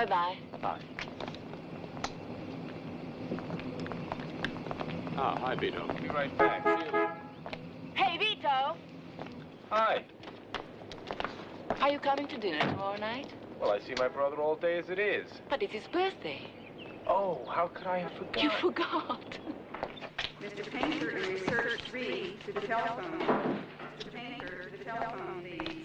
Bye-bye. Bye. Ah, hi, Vito. Be right back. See you later. Hey, Vito! Hi. Are you coming to dinner tomorrow night? Well, I see my brother all day as it is. But it's his birthday. Oh, how could I have forgotten? You forgot. Mr. Painter in Research 3 to the telephone. Mr. Painter to the telephone, please.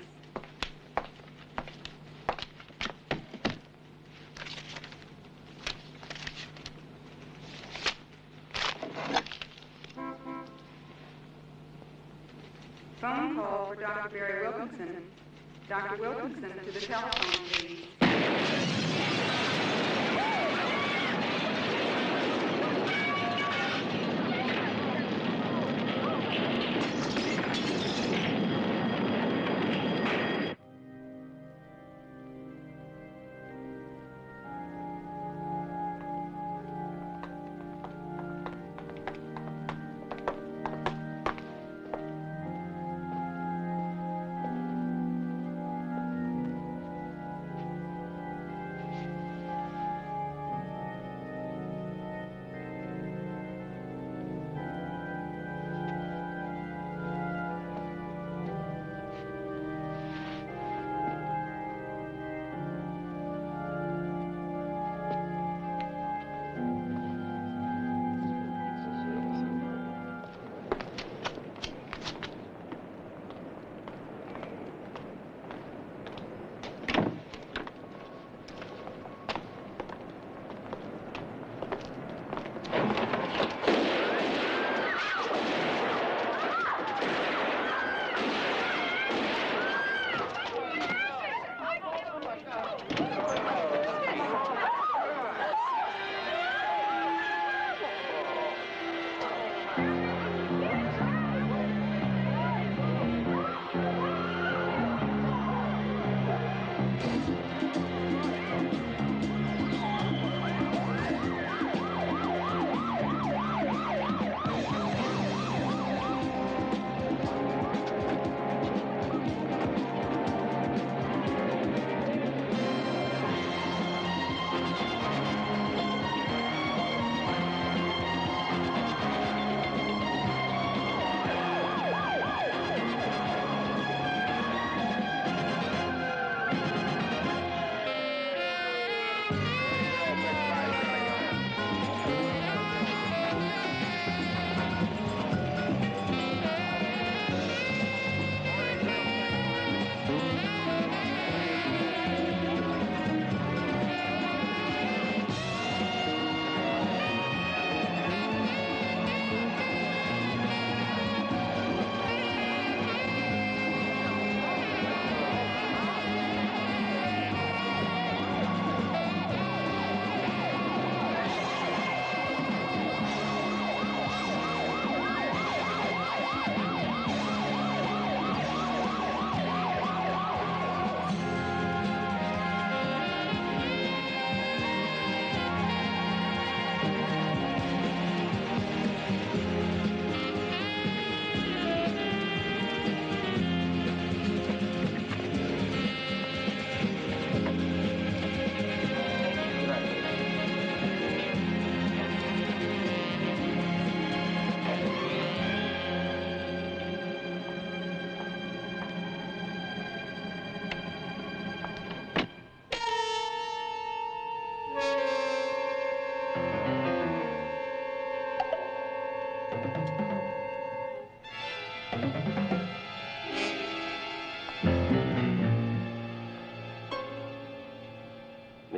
Phone call for Dr. Barry Wilkinson. Dr. Wilkinson to the telephone, please.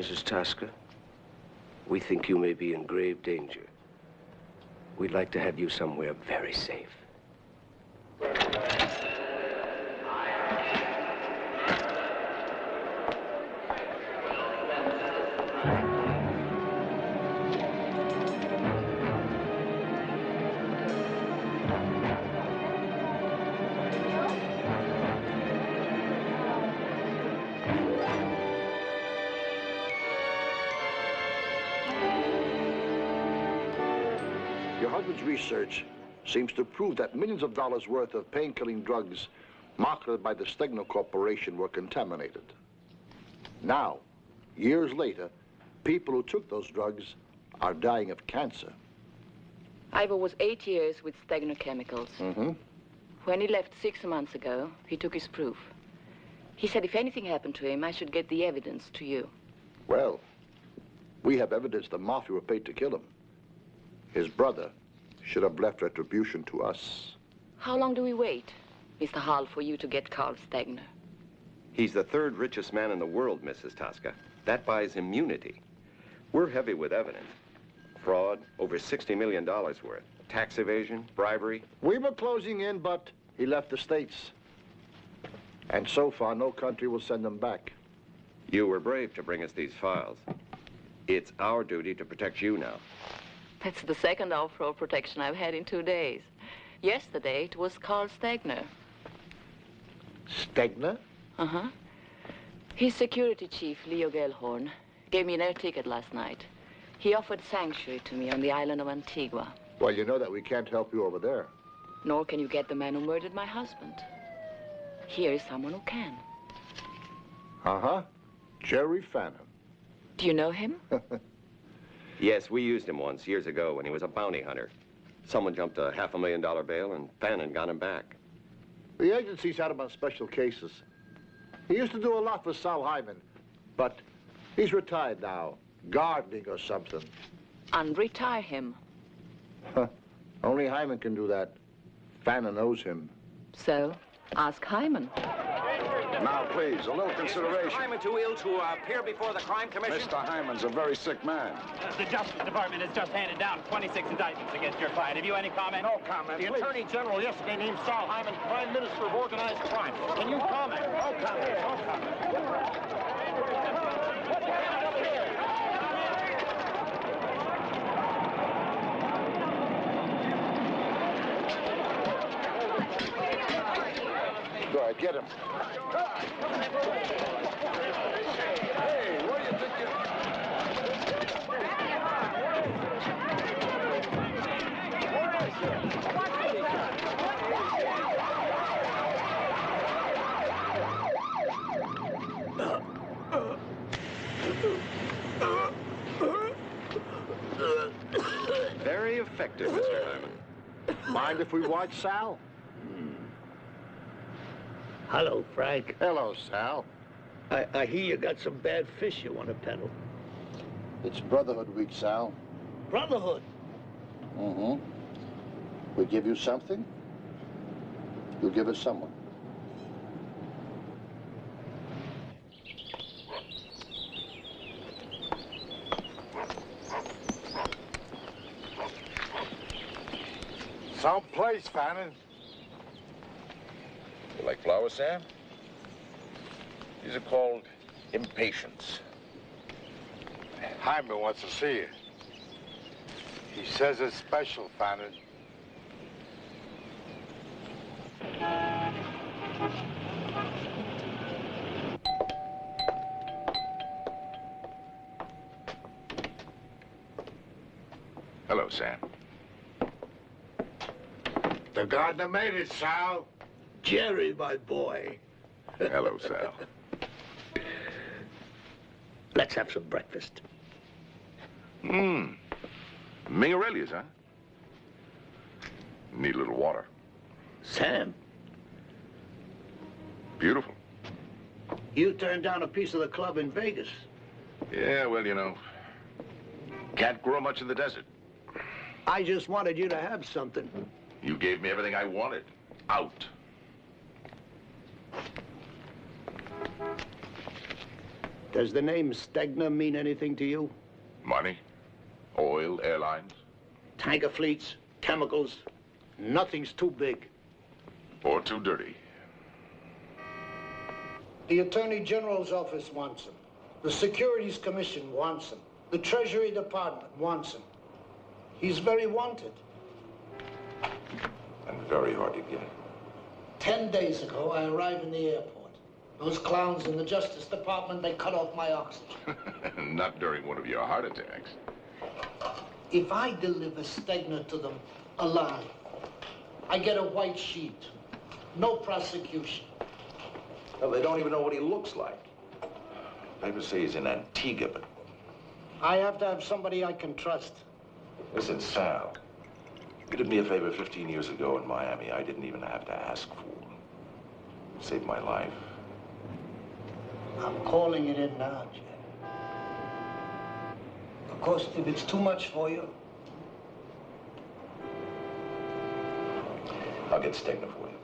Mrs. Tasker, we think you may be in grave danger. We'd like to have you somewhere very safe. Your husband's research seems to prove that millions of dollars worth of pain-killing drugs marketed by the Stegner Corporation were contaminated. Now, years later, people who took those drugs are dying of cancer. Ivor was 8 years with Stegner Chemicals. Mm-hmm. When he left 6 months ago, he took his proof. He said if anything happened to him, I should get the evidence to you. Well, we have evidence the Mafia were paid to kill him. His brother should have left retribution to us. How long do we wait, Mr. Hall, for you to get Carl Stegner? He's the third richest man in the world, Mrs. Tosca. That buys immunity. We're heavy with evidence. Fraud, over $60 million worth. Tax evasion, bribery. We were closing in, but he left the States. And so far, no country will send him back. You were brave to bring us these files. It's our duty to protect you now. That's the second offer of protection I've had in 2 days. Yesterday, it was Carl Stegner. Stegner? Uh-huh. His security chief, Leo Gellhorn, gave me an air ticket last night. He offered sanctuary to me on the island of Antigua. Well, you know that we can't help you over there. Nor can you get the man who murdered my husband. Here is someone who can. Uh-huh. Jerry Fannin. Do you know him? Yes, we used him once, years ago, when he was a bounty hunter. Someone jumped a $500,000 bail, and Fannin got him back. The agency's had him on special cases. He used to do a lot for Sal Hyman, but he's retired now, gardening or something. Unretire him. Only Hyman can do that. Fannin knows him. So, ask Hyman. Now, please, a little consideration. Mr. Hyman too ill to appear before the Crime Commission? Mr. Hyman's a very sick man. The Justice Department has just handed down 26 indictments against your client. Have you any comment? No comment, The please. Attorney General yesterday named Sal Hyman Prime Minister of Organized Crime. Can you comment? No comment, no comment. Go ahead, get him. Hey, what do you think Very effective, Mr. Hyman. Mind if we watch Sal? Hello, Frank. Hello, Sal. I hear you got some bad fish you want to peddle. It's Brotherhood Week, Sal. Brotherhood. Mm-hmm. We give you something, you give us someone. someplace, Fannin? You like flowers, Sam? These are called impatiens. Hyman wants to see you. He says it's special, Fannin. Hello, Sam. The gardener made it, Sal. Jerry, my boy. Hello, Sal. Let's have some breakfast. Mingarelli's, huh? Need a little water. Sam, Beautiful. you turned down a piece of the club in Vegas. Yeah, well, you know, can't grow much in the desert. I just wanted you to have something. You gave me everything I wanted. Out. Does the name Stegner mean anything to you? Money, oil, airlines, Tanker fleets, chemicals, nothing's too big. or too dirty. The Attorney General's office wants him. The Securities Commission wants him. The Treasury Department wants him. He's very wanted. And very hard to get. 10 days ago, I arrived in the airport. Those clowns in the Justice Department, they cut off my oxygen. Not during one of your heart attacks. If I deliver Stegner to them alive, I get a white sheet. No prosecution. Well, they don't even know what he looks like. Papers say he's in Antigua, but... I have to have somebody I can trust. Listen, Sal. You did me a favor 15 years ago in Miami I didn't even have to ask for. Saved my life. I'm calling it in now, Jim. Of course, if it's too much for you, I'll get Stegner for you.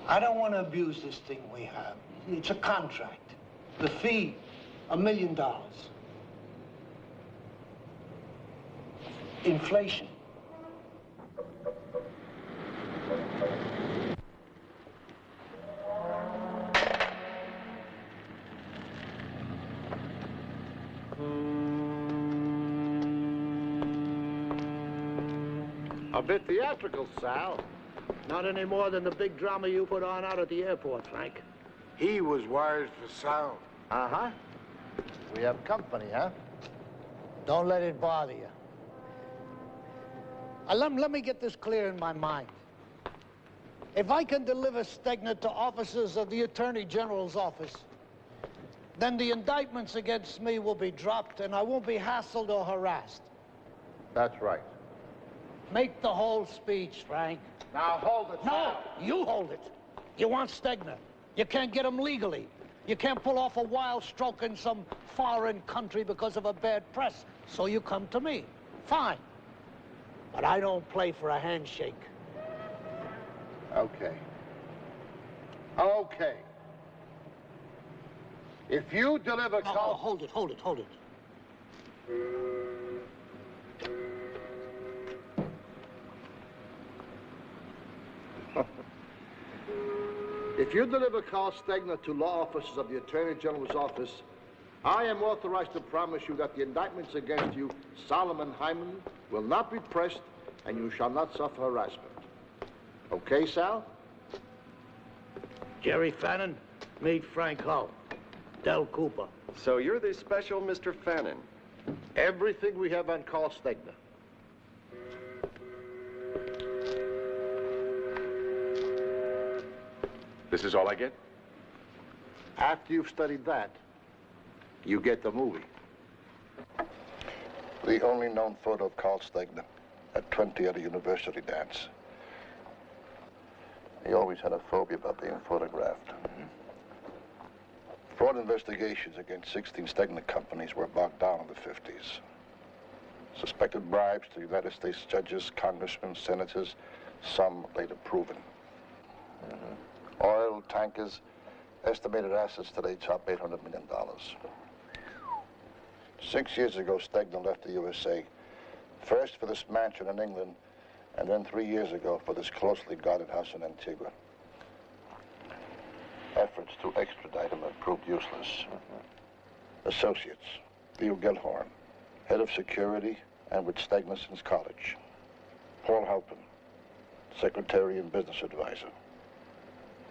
I don't want to abuse this thing we have. It's a contract. The fee, $1 million. Inflation. A bit theatrical, Sal. Not any more than the big drama you put on out at the airport, Frank. He was wired for sound. Uh-huh. We have company, huh? Don't let it bother you. Let me get this clear in my mind. If I can deliver Stegner to officers of the Attorney General's office, then the indictments against me will be dropped and I won't be hassled or harassed. That's right. Make the whole speech, Frank. Now hold it, No, Sal. you hold it. You want Stegner. You can't get him legally. You can't pull off a wild stroke in some foreign country because of a bad press. So you come to me. Fine. But I don't play for a handshake. Okay. Okay. If you deliver Oh, hold it. If you deliver Carl Stegner to law officers of the Attorney General's office, I am authorized to promise you that the indictments against you, Solomon Hyman, will not be pressed and you shall not suffer harassment. Okay, Sal? Jerry Fannin, meet Frank Hull. Del Cooper. So you're the special Mr. Fannin? Everything we have on Carl Stegner. This is all I get? After you've studied that, you get the movie. The only known photo of Carl Stegner at 20 at a university dance. He always had a phobia about being photographed. Fraud investigations against 16 Stegner companies were bogged down in the 50s. Suspected bribes to United States judges, congressmen, senators, some later proven. Oil tankers, estimated assets today top $800 million. 6 years ago, Stegner left the USA, first for this mansion in England, and then 3 years ago for this closely guarded house in Antigua. Efforts to extradite him have proved useless. Associates, Leo Gellhorn, head of security and with Stegner since college. Paul Halpin, secretary and business advisor.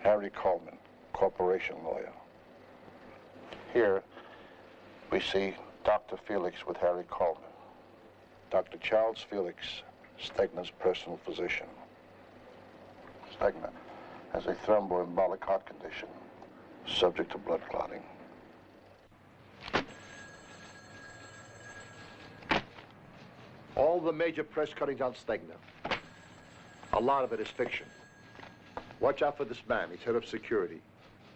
Harry Coleman, corporation lawyer. Here, we see Dr. Felix with Harry Coleman. Dr. Charles Felix, Stegner's personal physician. Stegner has a thromboembolic heart condition, subject to blood clotting. All the major press cuttings on Stegner. A lot of it is fiction. Watch out for this man. He's head of security.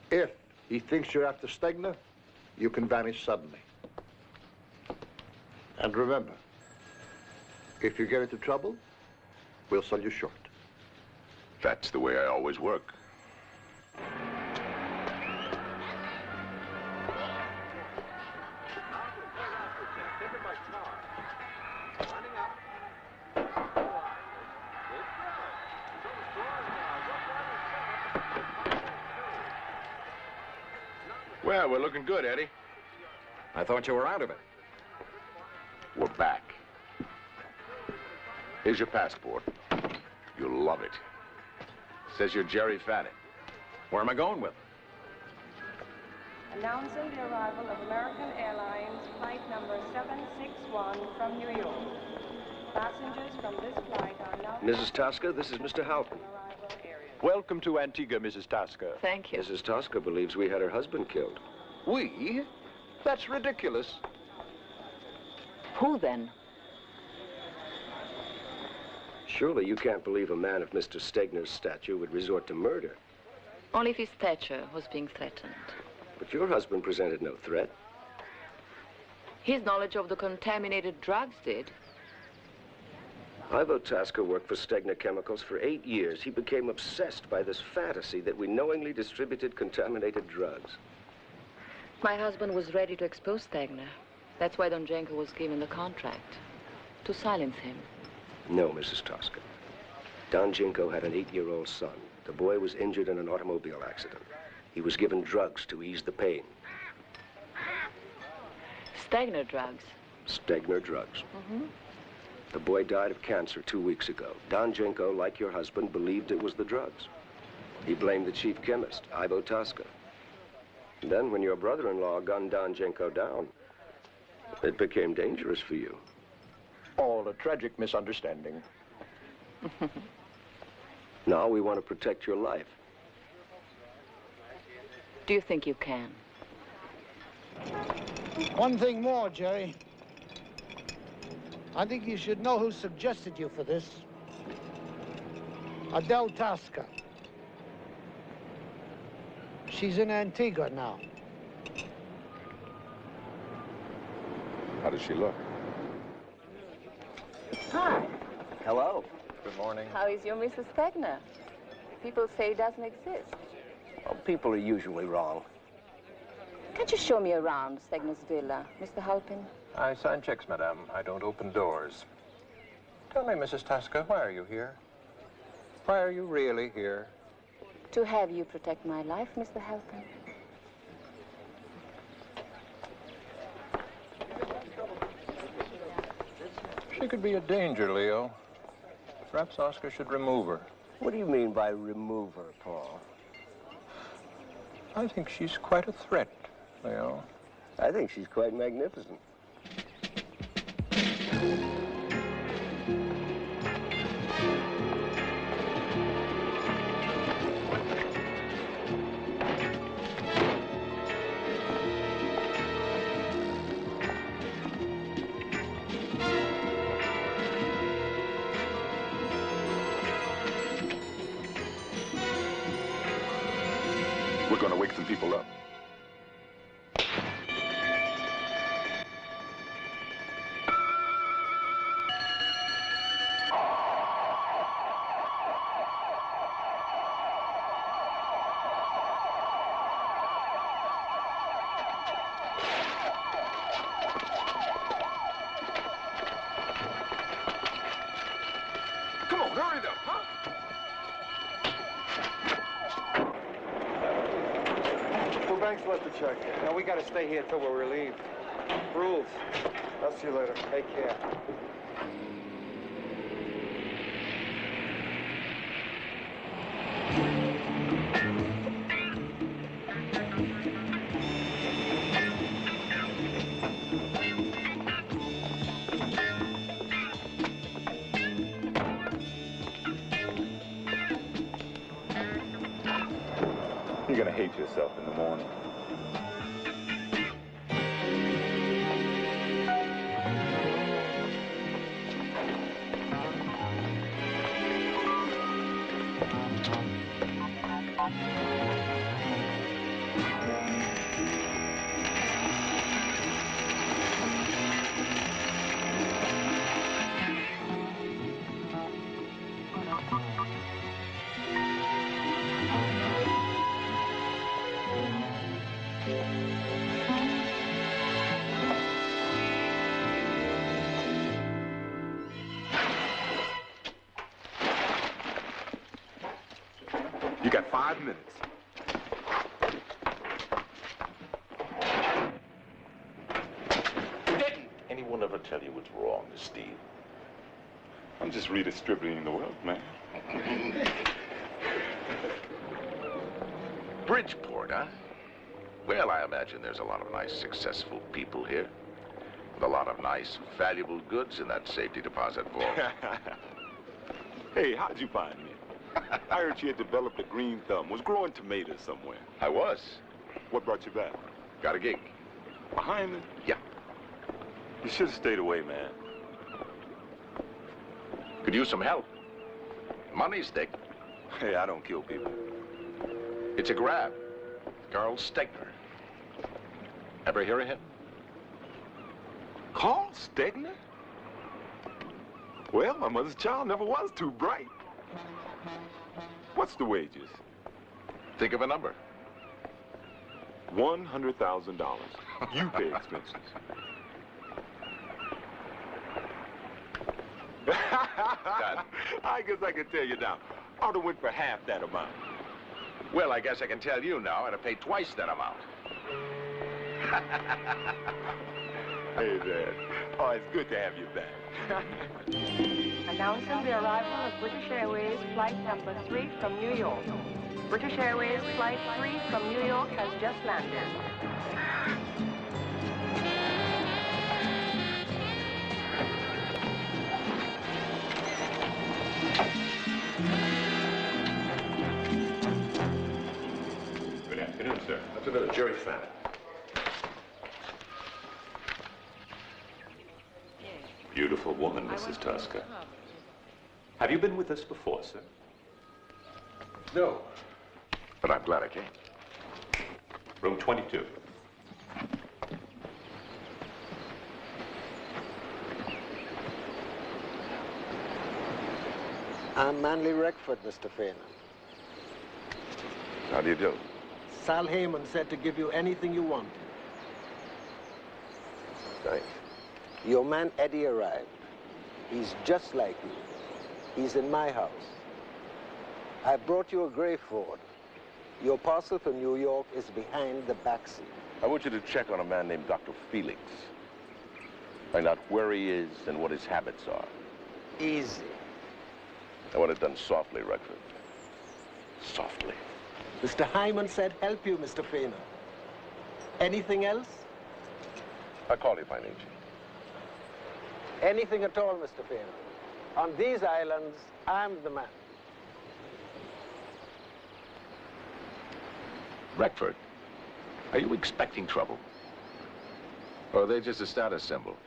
If he thinks you're after Stegner, you can vanish suddenly. And remember, if you get into trouble, we'll sell you short. That's the way I always work. Well, we're looking good, Eddie. I thought you were out of it. We're back. Here's your passport. You'll love it. Says you're Jerry Fannin. Where am I going with? Announcing the arrival of American Airlines flight number 761 from New York. Passengers from this flight are now... Mrs. Tosca, this is Mr. Halpin. Welcome to Antigua, Mrs. Tosca. Thank you. Mrs. Tosca believes we had her husband killed. We? That's ridiculous. Who then? Surely you can't believe a man of Mr. Stegner's stature would resort to murder. Only if his stature was being threatened. But your husband presented no threat. His knowledge of the contaminated drugs did. Ivo Tasca worked for Stegner Chemicals for 8 years. He became obsessed by this fantasy that we knowingly distributed contaminated drugs. My husband was ready to expose Stegner. That's why Don Jenko was given the contract. To silence him. No, Mrs. Tasca. Don Jenko had an 8-year-old son. The boy was injured in an automobile accident. He was given drugs to ease the pain. Stegner drugs? Stegner drugs. Mm-hmm. The boy died of cancer 2 weeks ago. Don Jenko, like your husband, believed it was the drugs. He blamed the chief chemist, Ivo Tasca. Then, when your brother-in-law gunned Don Jenko down, it became dangerous for you. All a tragic misunderstanding. Now we want to protect your life. Do you think you can? One thing more, Jerry. I think you should know who suggested you for this. Adele Tasca. She's in Antigua now. How does she look? Hi. Hello. Good morning. How is your Mrs. Stegner? People say it doesn't exist. Well, people are usually wrong. Can't you show me around Stegner's villa, Mr. Halpin? I sign checks, madame. I don't open doors. Tell me, Mrs. Tasca, why are you here? Why are you really here? To have you protect my life, Mr. Halpin. She could be a danger, Leo. Perhaps Oscar should remove her. What do you mean by remove her, Paul? I think she's quite a threat, Leo. I think she's quite magnificent. We're going to wake some people up. Come on, hurry up, huh? Well, Banks left the check. Now, we got to stay here till we're relieved. Rules. I'll see you later. Take care. You're gonna hate yourself in the morning. You got 5 minutes. Didn't anyone ever tell you what's wrong, Steve? I'm just redistributing the wealth, man. Bridgeport, huh? Well, I imagine there's a lot of nice, successful people here. With a lot of nice, valuable goods in that safety deposit vault. Hey, how'd you find me? I heard you had developed a green thumb, was growing tomatoes somewhere. I was. What brought you back? Got a gig. Hyman? Yeah. You should have stayed away, man. Could use some help. Money's Dick. Hey, I don't kill people. It's a grab. Carl Stegner. Ever hear of him? Carl Stegner? Well, my mother's child never was too bright. What's the wages? Think of a number. $100,000. You pay expenses. I guess I can tell you now. I ought to went for half that amount. Well, I guess I can tell you now I'd have paid twice that amount. Hey, Dad. Oh, it's good to have you back. Announcing the arrival of British Airways Flight number 3 from New York. British Airways Flight 3 from New York has just landed. Good afternoon, sir. Afternoon, Jerry Fannin. Beautiful woman, Mrs. Tosca. Have you been with us before, sir? No. But I'm glad I came. Room 22. I'm Manley Reckford, Mr. Fain. How do you do? Sal Heyman said to give you anything you want. Thanks. Your man Eddie arrived. He's just like you. He's in my house. I brought you a gray Ford. Your parcel from New York is behind the back seat. I want you to check on a man named Dr. Felix. Find out where he is and what his habits are. Easy. I want it done softly, Reckford. Softly. Mr. Hyman said help you, Mr. Fain. Anything else? I'll call you if I need you. Anything at all, Mr. Fain. On these islands, I'm the man. Reckford, are you expecting trouble? Or are they just a status symbol?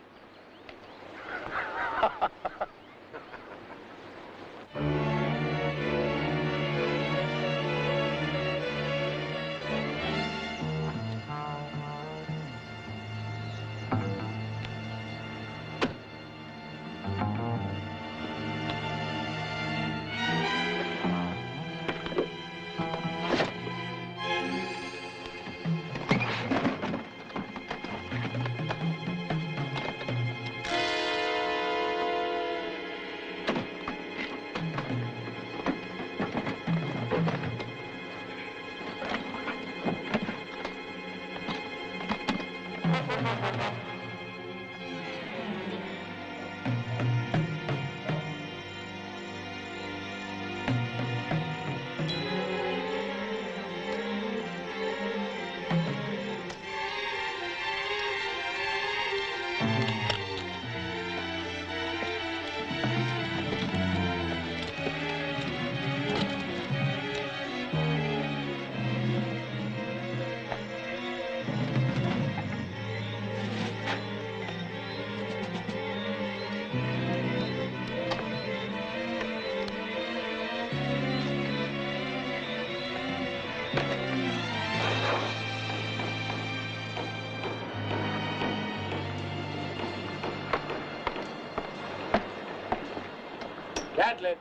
Gatlin.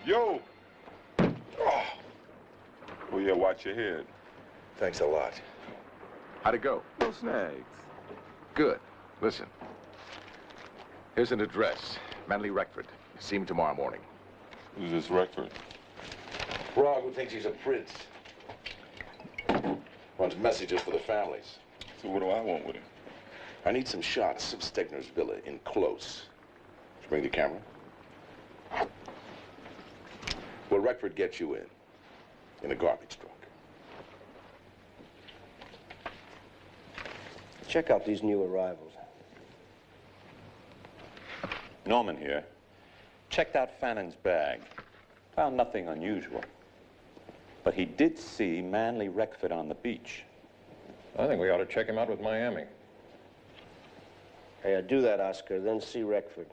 Yo. Oh. Oh, yeah, watch your head. Thanks a lot. How'd it go? No snags. Good. Listen. Here's an address. Manley Reckford. See him tomorrow morning. Who's this Reckford? Frog, who thinks he's a prince. Wants messages for the families. So what do I want with him? I need some shots of Stegner's villa in close. Did you bring the camera? Will Reckford get you in a garbage truck? Check out these new arrivals. Norman here. Checked out Fannin's bag. Found nothing unusual. But he did see Manley Reckford on the beach. I think we ought to check him out with Miami. Hey, do that, Oscar, then see Reckford.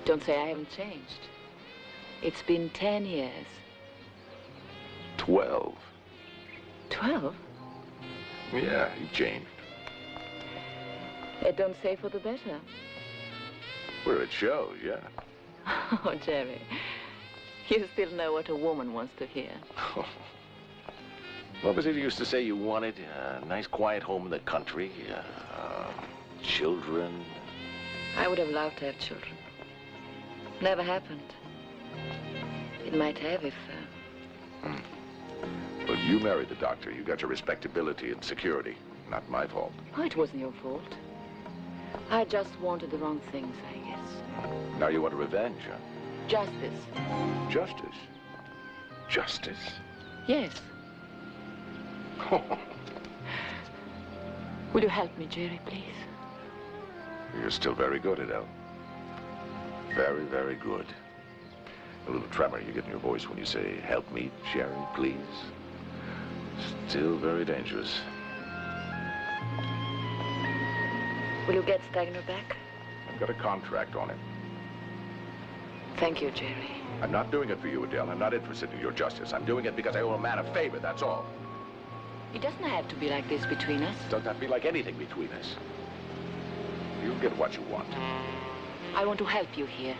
Don't say I haven't changed. It's been 10 years. 12. 12? Yeah, you changed. It don't say for the better. Well, it shows, yeah. Oh, Jerry, you still know what a woman wants to hear. What was it you used to say you wanted? A nice quiet home in the country, children. I would have loved to have children. Never happened. It might have if... Well, you married the doctor. You got your respectability and security. Not my fault. Oh, it wasn't your fault. I just wanted the wrong things, I guess. Now you want revenge, huh? Justice. Justice? Justice? Yes. Will you help me, Jerry, please? You're still very good, Adele. Very, very good. A little tremor you get in your voice when you say, help me, Jerry, please. Still very dangerous. Will you get Stegner back? I've got a contract on him. Thank you, Jerry. I'm not doing it for you, Adele. I'm not interested in your justice. I'm doing it because I owe a man a favor, that's all. It doesn't have to be like this between us. It does not be like anything between us. You'll get what you want. I want to help you here.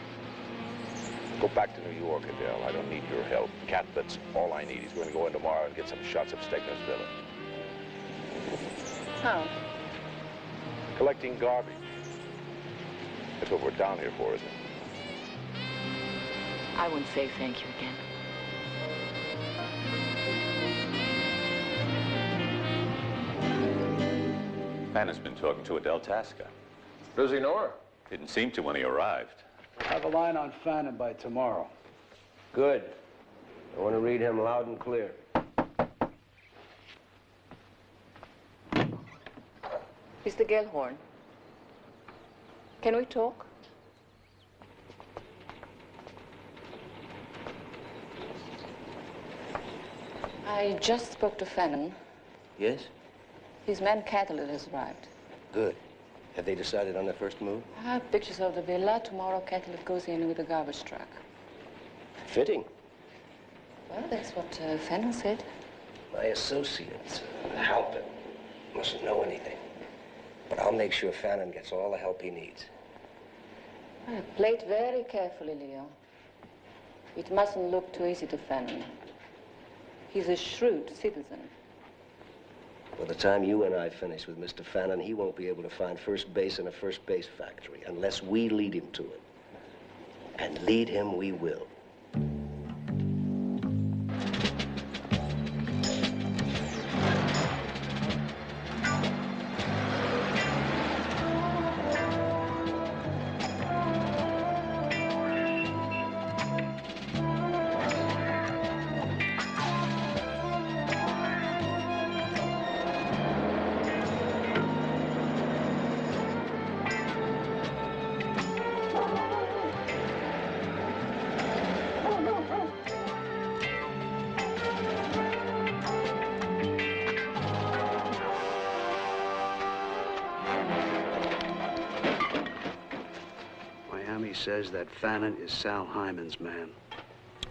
Go back to New York, Adele. I don't need your help. Cat, that's all I need. He's going to go in tomorrow and get some shots of Stegner's villa. How? Collecting garbage. That's what we're down here for, isn't it? I won't say thank you again. Fannon's been talking to Adele Tasca. Does he know her? Didn't seem to when he arrived. Have a line on Fannin by tomorrow. Good. I want to read him loud and clear. Mr. Gellhorn, can we talk? I just spoke to Fannin. Yes? His man Catlett has arrived. Good. Have they decided on their first move? I have pictures of the villa. Tomorrow, Catlett goes in with a garbage truck. Fitting. Well, that's what Fannin said. My associate, Halpin, mustn't know anything. But I'll make sure Fannin gets all the help he needs. Play it very carefully, Leo. It mustn't look too easy to Fannin. He's a shrewd citizen. By the time you and I finish with Mr. Fannin, he won't be able to find first base in a first base factory unless we lead him to it. And lead him we will. Says that Fannin is Sal Hyman's man.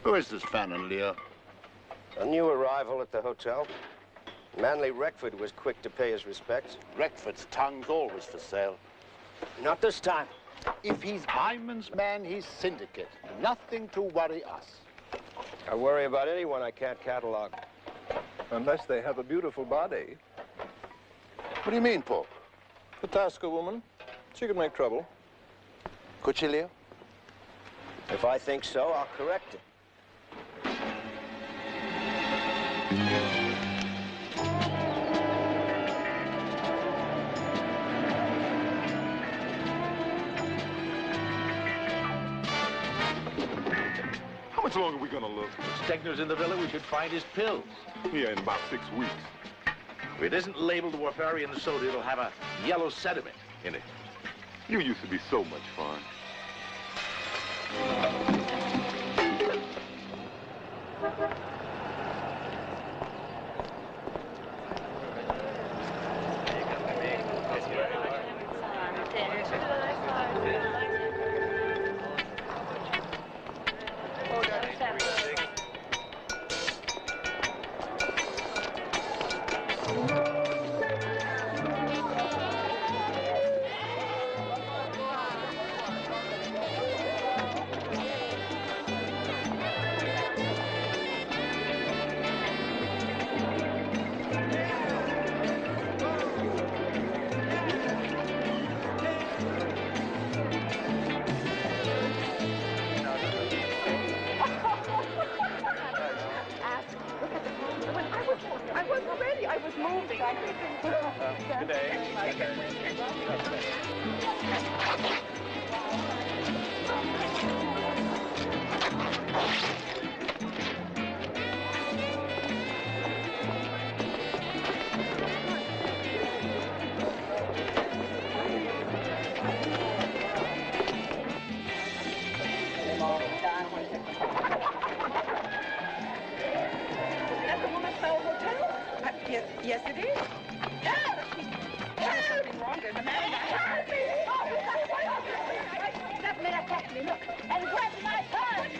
Who is this Fannin, Leo? A new arrival at the hotel. Manley Reckford was quick to pay his respects. Reckford's tongue's always for sale. Not this time. If he's Hyman's man, he's syndicate. Nothing to worry us. I worry about anyone I can't catalog. Unless they have a beautiful body. What do you mean, Paul? The Tasca woman. She could make trouble. Could she, Leo? If I think so, I'll correct it. How much longer are we gonna look? Stegner's in the villa, we should find his pills. Yeah, in about 6 weeks. If it isn't labeled Warfarian soda, it'll have a yellow sediment in it. You used to be so much fun. I wasn't ready. I was moving. Good day. That's the Woman's Bell Hotel? Yes, it is. There's something wrong. There's a man in the house. That man attacked me, look, and grabbed my purse.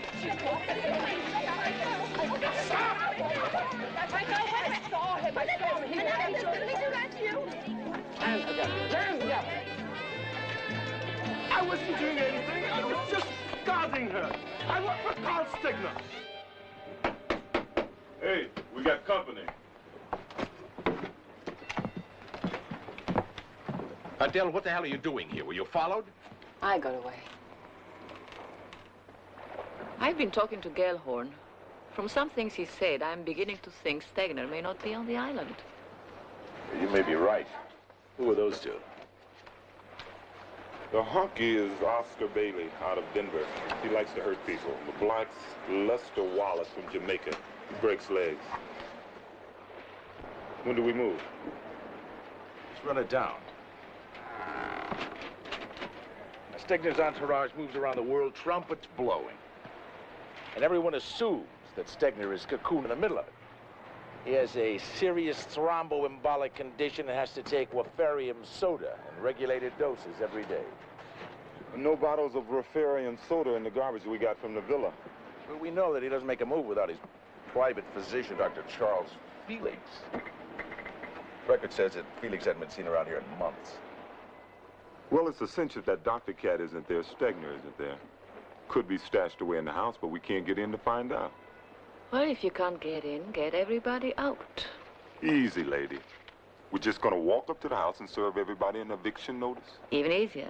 I saw him. That's you. Hands together. Hands together. I wasn't doing anything. I was just guarding her. I work for Carl Stegner. Hey, we got company. Adele, what the hell are you doing here? Were you followed? I got away. I've been talking to Gellhorn. From some things he said, I'm beginning to think Stegner may not be on the island. You may be right. Who are those two? The hunky is Oscar Bailey out of Denver. He likes to hurt people. The black's Lester Wallace from Jamaica. He breaks legs. When do we move? Let's run it down. Stegner's entourage moves around the world, trumpets blowing. And everyone assumes that Stegner is cocoon in the middle of it. He has a serious thromboembolic condition and has to take Warfarium soda in regulated doses every day. No bottles of Warfarium soda in the garbage we got from the villa. But we know that he doesn't make a move without his private physician, Dr. Charles Felix. Record says that Felix hadn't been seen around here in months. Well, it's essential that Dr. Cat isn't there, Stegner isn't there. Could be stashed away in the house, but we can't get in to find out. Well, if you can't get in, get everybody out. Easy, lady. We're just gonna walk up to the house and serve everybody an eviction notice? Even easier.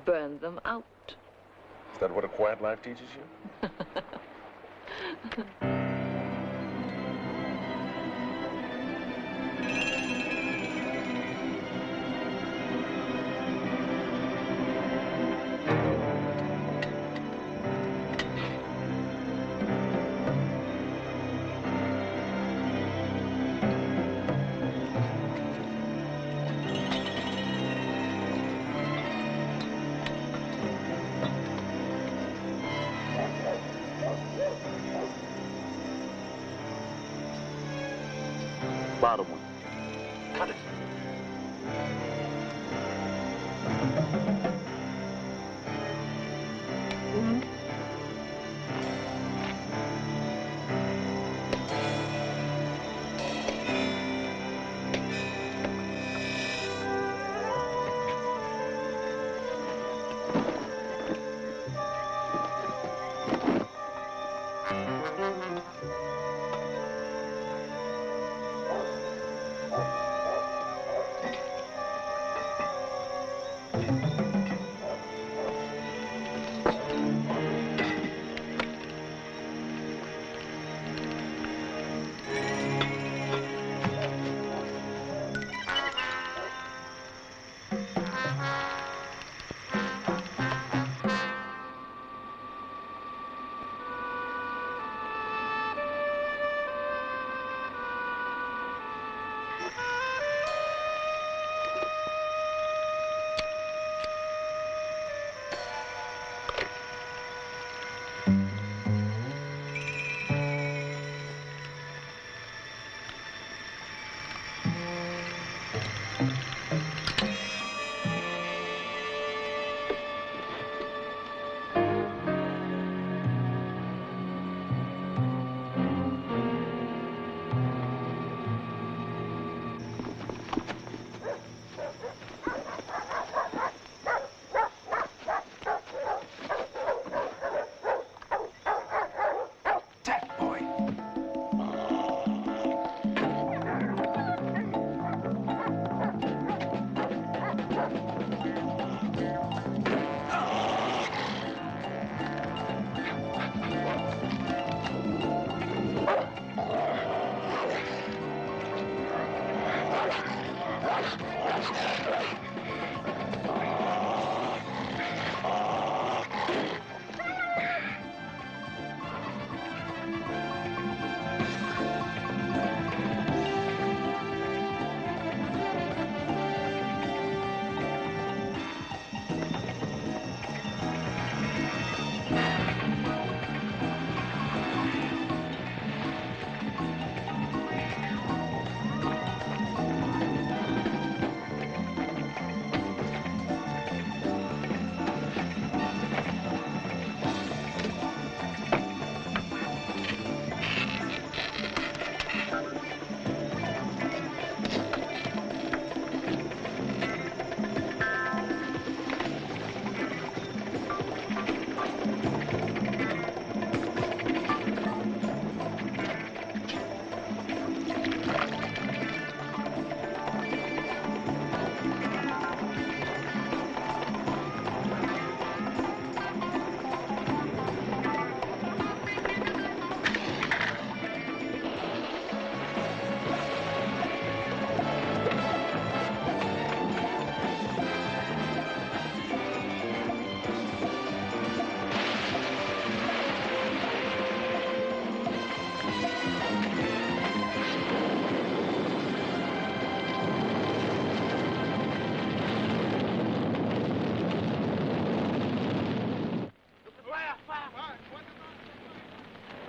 Burn them out. Is that what a quiet life teaches you? Bottom one. Cut it.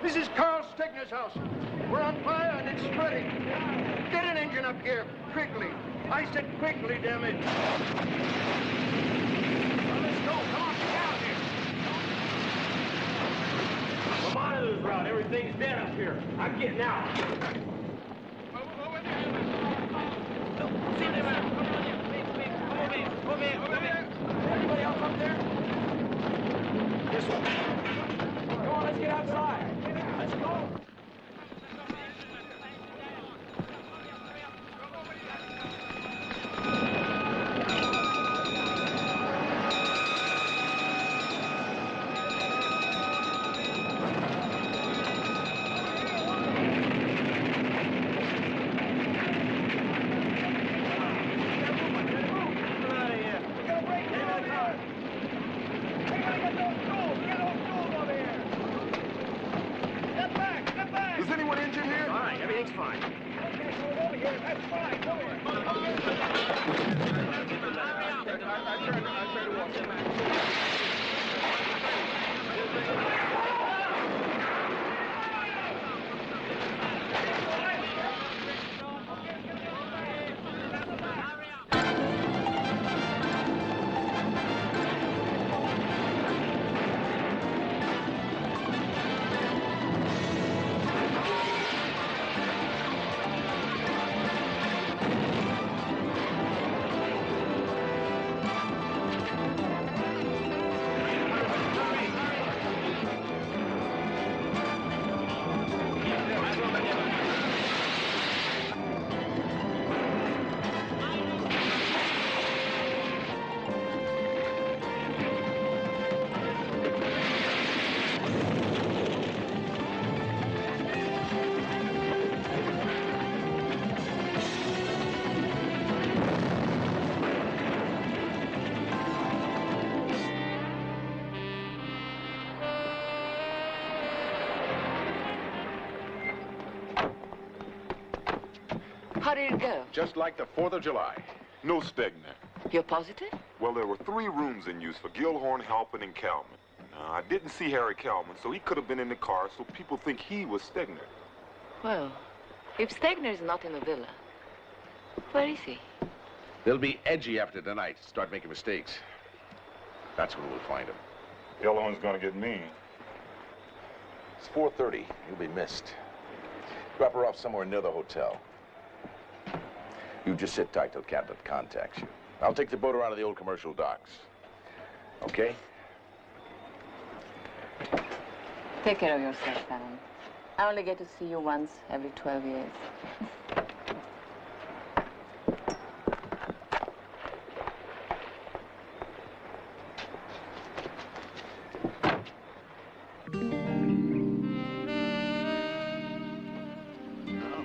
This is Carl Stegner's house. We're on fire and it's spreading. Get an engine up here, quickly. I said quickly, damn it. Well, let's go. Come on, get out here. The monitor's out. Everything's dead up here. I'm getting out. Anybody else up there? This one. Come on, let's get outside. Let's go. Is anyone injured here? All right, everything's fine. Okay, so over here. That's fine. Come here. I tried to walk him. How did it go? Just like the 4th of July. No Stegner. You're positive? Well, there were 3 rooms in use for Gilhorn, Halpin, and Kalman. I didn't see Harry Kalman, so he could have been in the car, so people think he was Stegner. Well, if Stegner is not in the villa, where is he? They'll be edgy after tonight. Start making mistakes. That's when we'll find him. Gilhorn's gonna get mean. It's 4:30. You'll be missed. Drop her off somewhere near the hotel. You just sit tight till Captain contacts you. I'll take the boat around to the old commercial docks. Okay? Take care of yourself, Fallon. I only get to see you once every 12 years.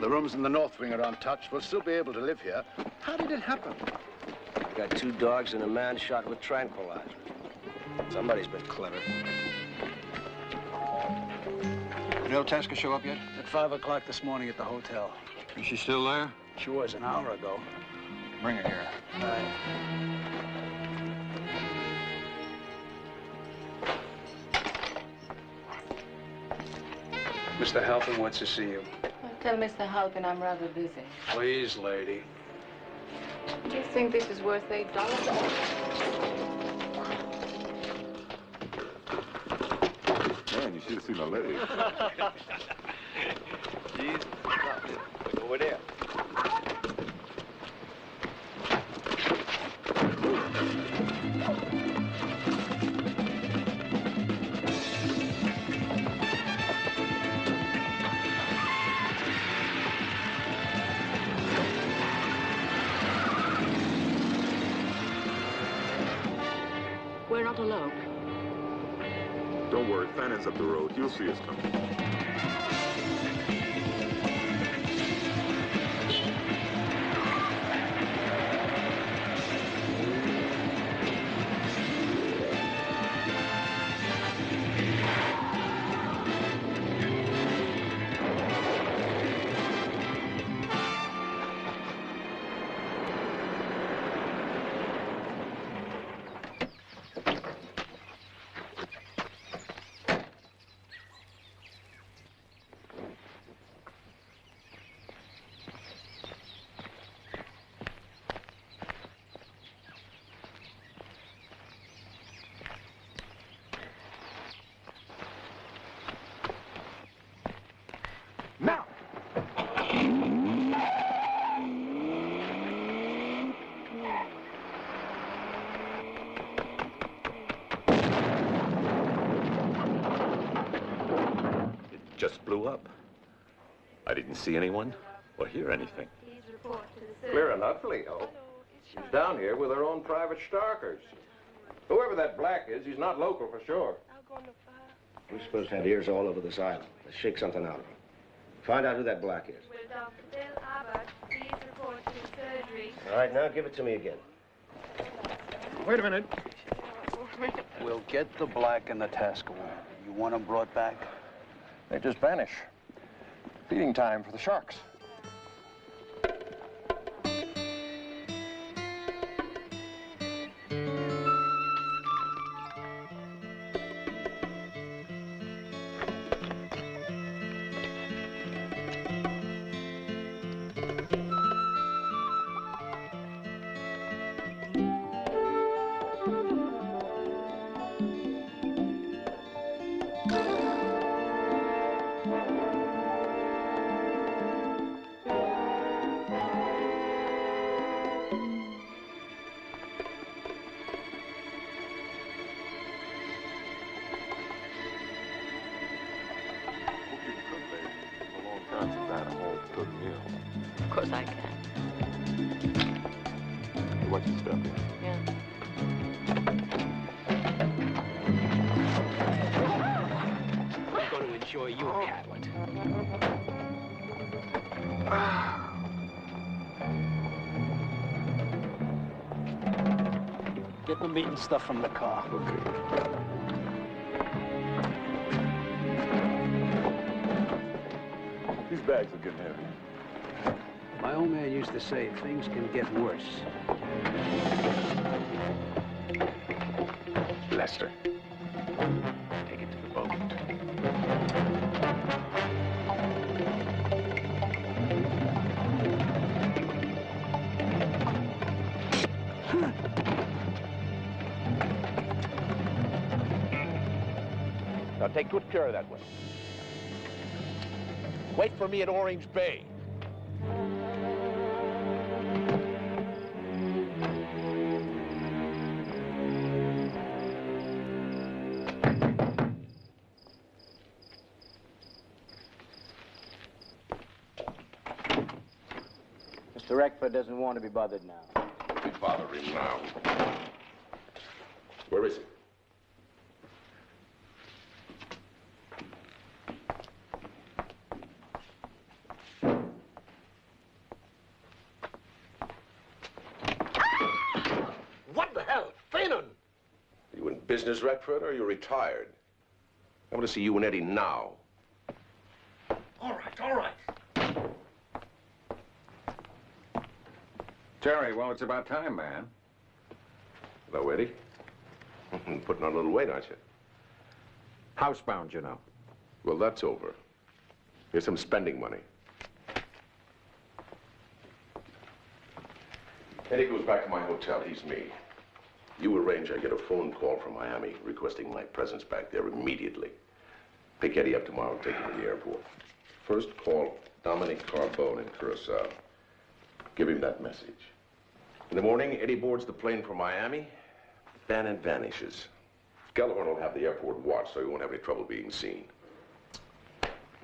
The rooms in the north wing are untouched. We'll still be able to live here. How did it happen? got 2 dogs and a man shot with tranquilizer. Somebody's been clever. Did El Tasca show up yet? At 5 o'clock this morning at the hotel. Is she still there? She was an hour ago. Bring her here. All right. Mr. Halpin wants to see you. Tell Mr. Halpin I'm rather busy. Please, lady. Do you think this is worth $8? Man, you should have seen my leg. Jeez. Look over there. We're not alone. Don't worry, Fannon's up the road. He'll see us coming. Now! It just blew up. I didn't see anyone or hear anything. Clear enough, Leo. She's down here with her own private stalkers. Whoever that black is, he's not local for sure. We're supposed to have ears all over this island. Let's shake something out of them. Find out who that black is. Will Dr. Bill Abbott please report to surgery? All right, now give it to me again. Wait a minute. We'll get the black and the Tasca woman. You want them brought back? They just vanish. Feeding time for the sharks. Of course I can. Watch your step. Yeah. I'm going to enjoy you, Catlett. Get the meat and stuff from the car. Okay. These bags are getting heavy. My old man used to say things can get worse. Lester, take it to the boat. Now take good care of that one. Wait for me at Orange Bay. Mr. Eckford doesn't want to be bothered now. Be bothering now. Where is he? business, Reckford, or are you retired? I want to see you and Eddie now. All right, all right. Terry, well, it's about time, man. Hello, Eddie. Putting on a little weight, aren't you? Housebound, you know. Well, that's over. Here's some spending money. Eddie goes back to my hotel. He's me. You arrange I get a phone call from Miami requesting my presence back there immediately. Pick Eddie up tomorrow and take him to the airport. First, call Dominic Carbone in Curacao. Give him that message. In the morning, Eddie boards the plane for Miami. Fannin vanishes. Gellhorn will have the airport watched, so he won't have any trouble being seen.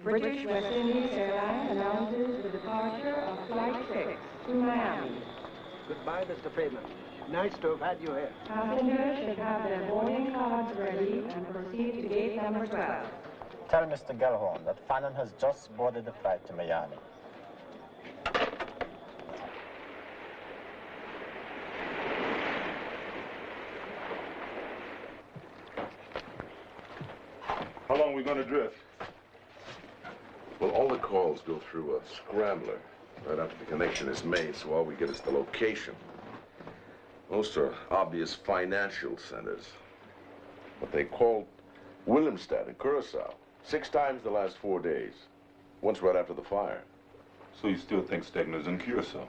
British West Indies Airlines announces the departure of Flight 6 to Miami. Goodbye, Mr. Freeman. Nice to have had you here. Passengers should have their boarding cards ready and proceed to gate number 12. Tell Mr. Gellhorn that Fannin has just boarded the flight to Miami. How long are we going to drift? Well, all the calls go through a scrambler right after the connection is made, so all we get is the location. Most are obvious financial centers. What they called Willemstad in Curacao. 6 times the last 4 days. Once right after the fire. So you still think Stegner's in Curacao?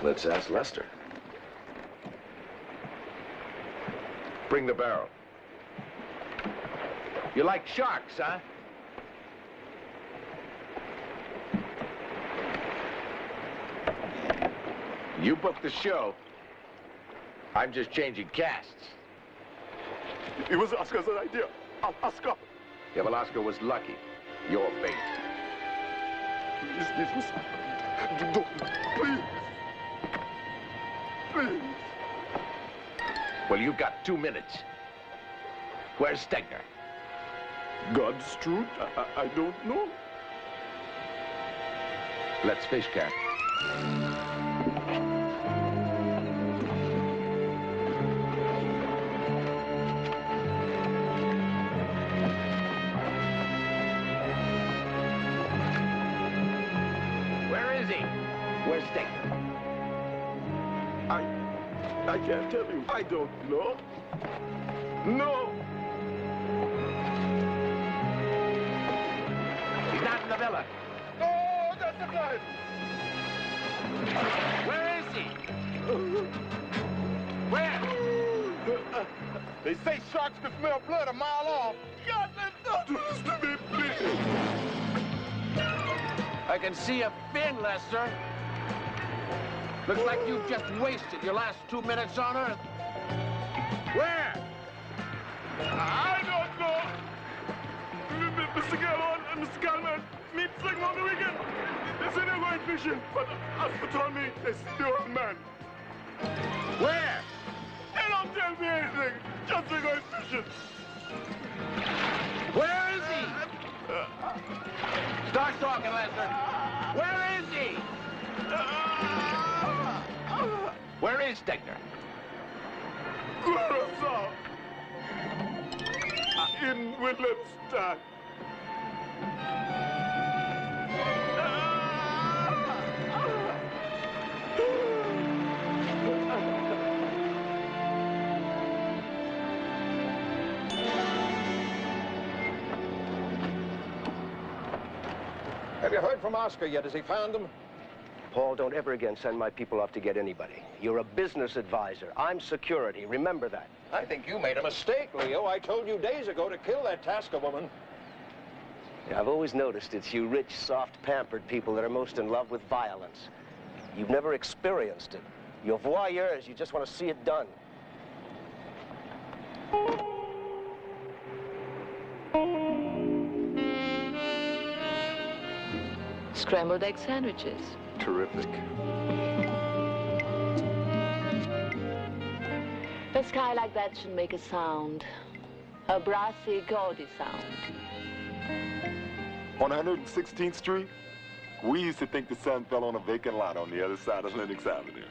Let's ask Lester. Bring the barrel. You like sharks, huh? You booked the show. I'm just changing casts. It was Oscar's idea. Oscar. Yeah, well, Oscar was lucky. You're bait. Please, don't, please. Please. Well, you've got 2 minutes. Where's Stegner? God's truth? I don't know. Let's fish, Cap. Where is he? Where's Stegner? I can't tell you. I don't know. No. He's not in the villa. Oh, that's the guy. Where is he? Where? They say sharks can smell blood a mile off. God, don't do this to me, please. I can see a fin, Lester. Looks like you've just wasted your last 2 minutes on Earth. Where? I don't know. Mr. Gellhorn and Mr. Calman meet Stegner on the weekend. They say they're going fishing, but Oscar told me they see the old man. Where? They don't tell me anything. Just they're going fishing. Where is he? Start talking, Lester. Where is he? Where is Stegner? Curacao. In Willemstad. Have you heard from Oscar yet? Has he found them? Paul, don't ever again send my people off to get anybody. You're a business advisor. I'm security. Remember that. I think you made a mistake, Leo. I told you days ago to kill that Tasca woman. Yeah, I've always noticed it's you rich, soft, pampered people that are most in love with violence. You've never experienced it. You're voyeurs. You just want to see it done. Scrambled egg sandwiches. Terrific. A sky like that should make a sound. A brassy, gaudy sound. On 116th Street, we used to think the sun fell on a vacant lot on the other side of Lenox Avenue.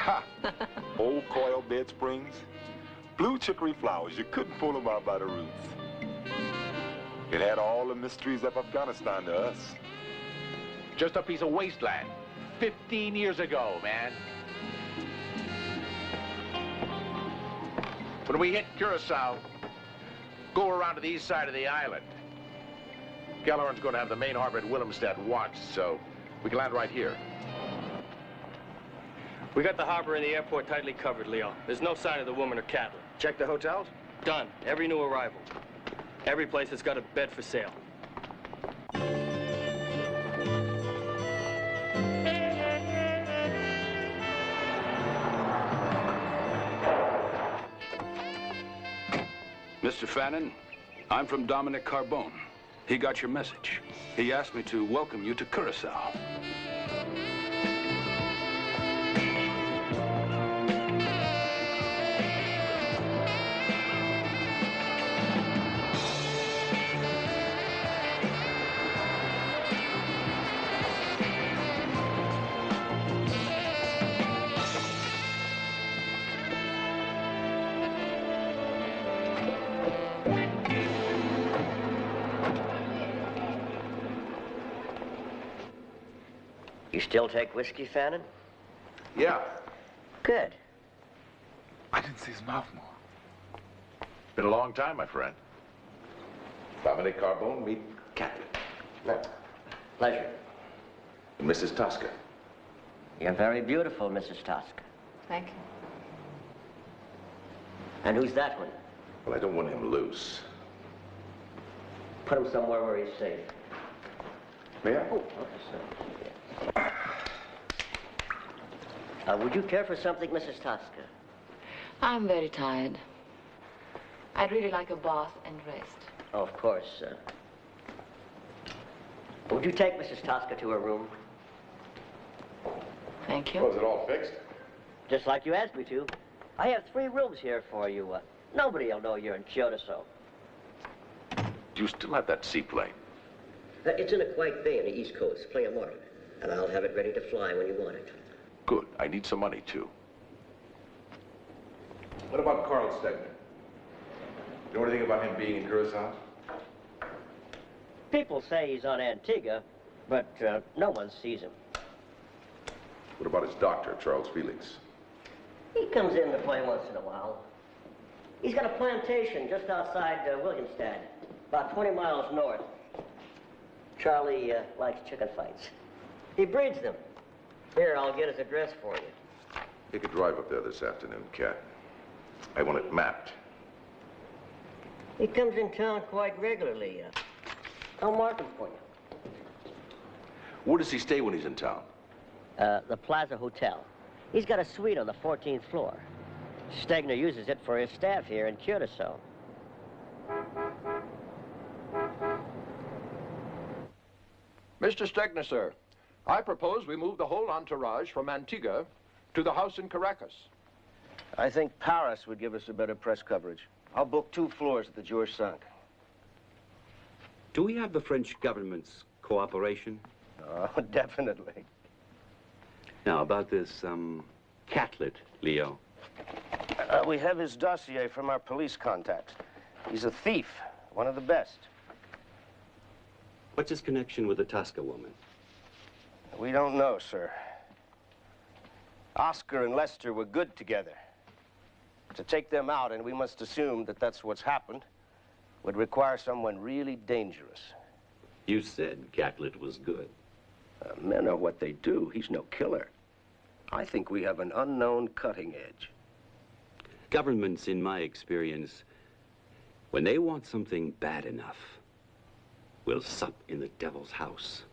Ha! Old coil bed springs, blue chicory flowers. You couldn't pull them out by the roots. It had all the mysteries of Afghanistan to us. Just a piece of wasteland. 15 years ago, man. When we hit Curacao, go around to the east side of the island. Gellhorn's going to have the main harbor at Willemstad watched, so we can land right here. We got the harbor and the airport tightly covered, Leo. There's no sign of the woman or Catlett. Check the hotels? Done. Every new arrival. Every place that's got a bed for sale. Mr. Fannin, I'm from Dominic Carbone. He got your message. He asked me to welcome you to Curacao. You still take whiskey, Fannin? Yeah. Good. I didn't see his mouth more. Been a long time, my friend. Dominic Carbone, meet Catlett. Pleasure. And Mrs. Tosca. You're very beautiful, Mrs. Tosca. Thank you. And who's that one? Well, I don't want him loose. Put him somewhere where he's safe. May I? Oh, okay, sir. Would you care for something, Mrs. Tosca? I'm very tired. I'd really like a bath and rest. Oh, of course, sir. Would you take Mrs. Tosca to her room? Thank you. Was it all fixed? Just like you asked me to. I have 3 rooms here for you. Nobody will know you're in Kyoto. Do you still have that seaplane? It's in a quiet bay on the East Coast, Playa Morton. And I'll have it ready to fly when you want it. Good. I need some money, too. What about Carl Stegner? You know anything about him being in Curacao? People say he's on Antigua, but no one sees him. What about his doctor, Charles Felix? He comes in to play once in a while. He's got a plantation just outside Williamstad, about 20 miles north. Charlie likes chicken fights. He breeds them. Here, I'll get his address for you. You could drive up there this afternoon, Cat. I want it mapped. He comes in town quite regularly. I'll mark him for you. Where does he stay when he's in town? The Plaza Hotel. He's got a suite on the 14th floor. Stegner uses it for his staff here in Curacao. Mr. Stegner, sir, I propose we move the whole entourage from Antigua to the house in Caracas. I think Paris would give us a better press coverage. I'll book 2 floors at the George V. Do we have the French government's cooperation? Oh, definitely. Now, about this, Catlett, Leo. We have his dossier from our police contacts. He's a thief, one of the best. What's his connection with the Tosca woman? We don't know, sir. Oscar and Lester were good together. To take them out, and we must assume that that's what's happened, would require someone really dangerous. You said Catlett was good. Men are what they do. He's no killer. I think we have an unknown cutting edge. Governments, in my experience, when they want something bad enough, will sup in the devil's house.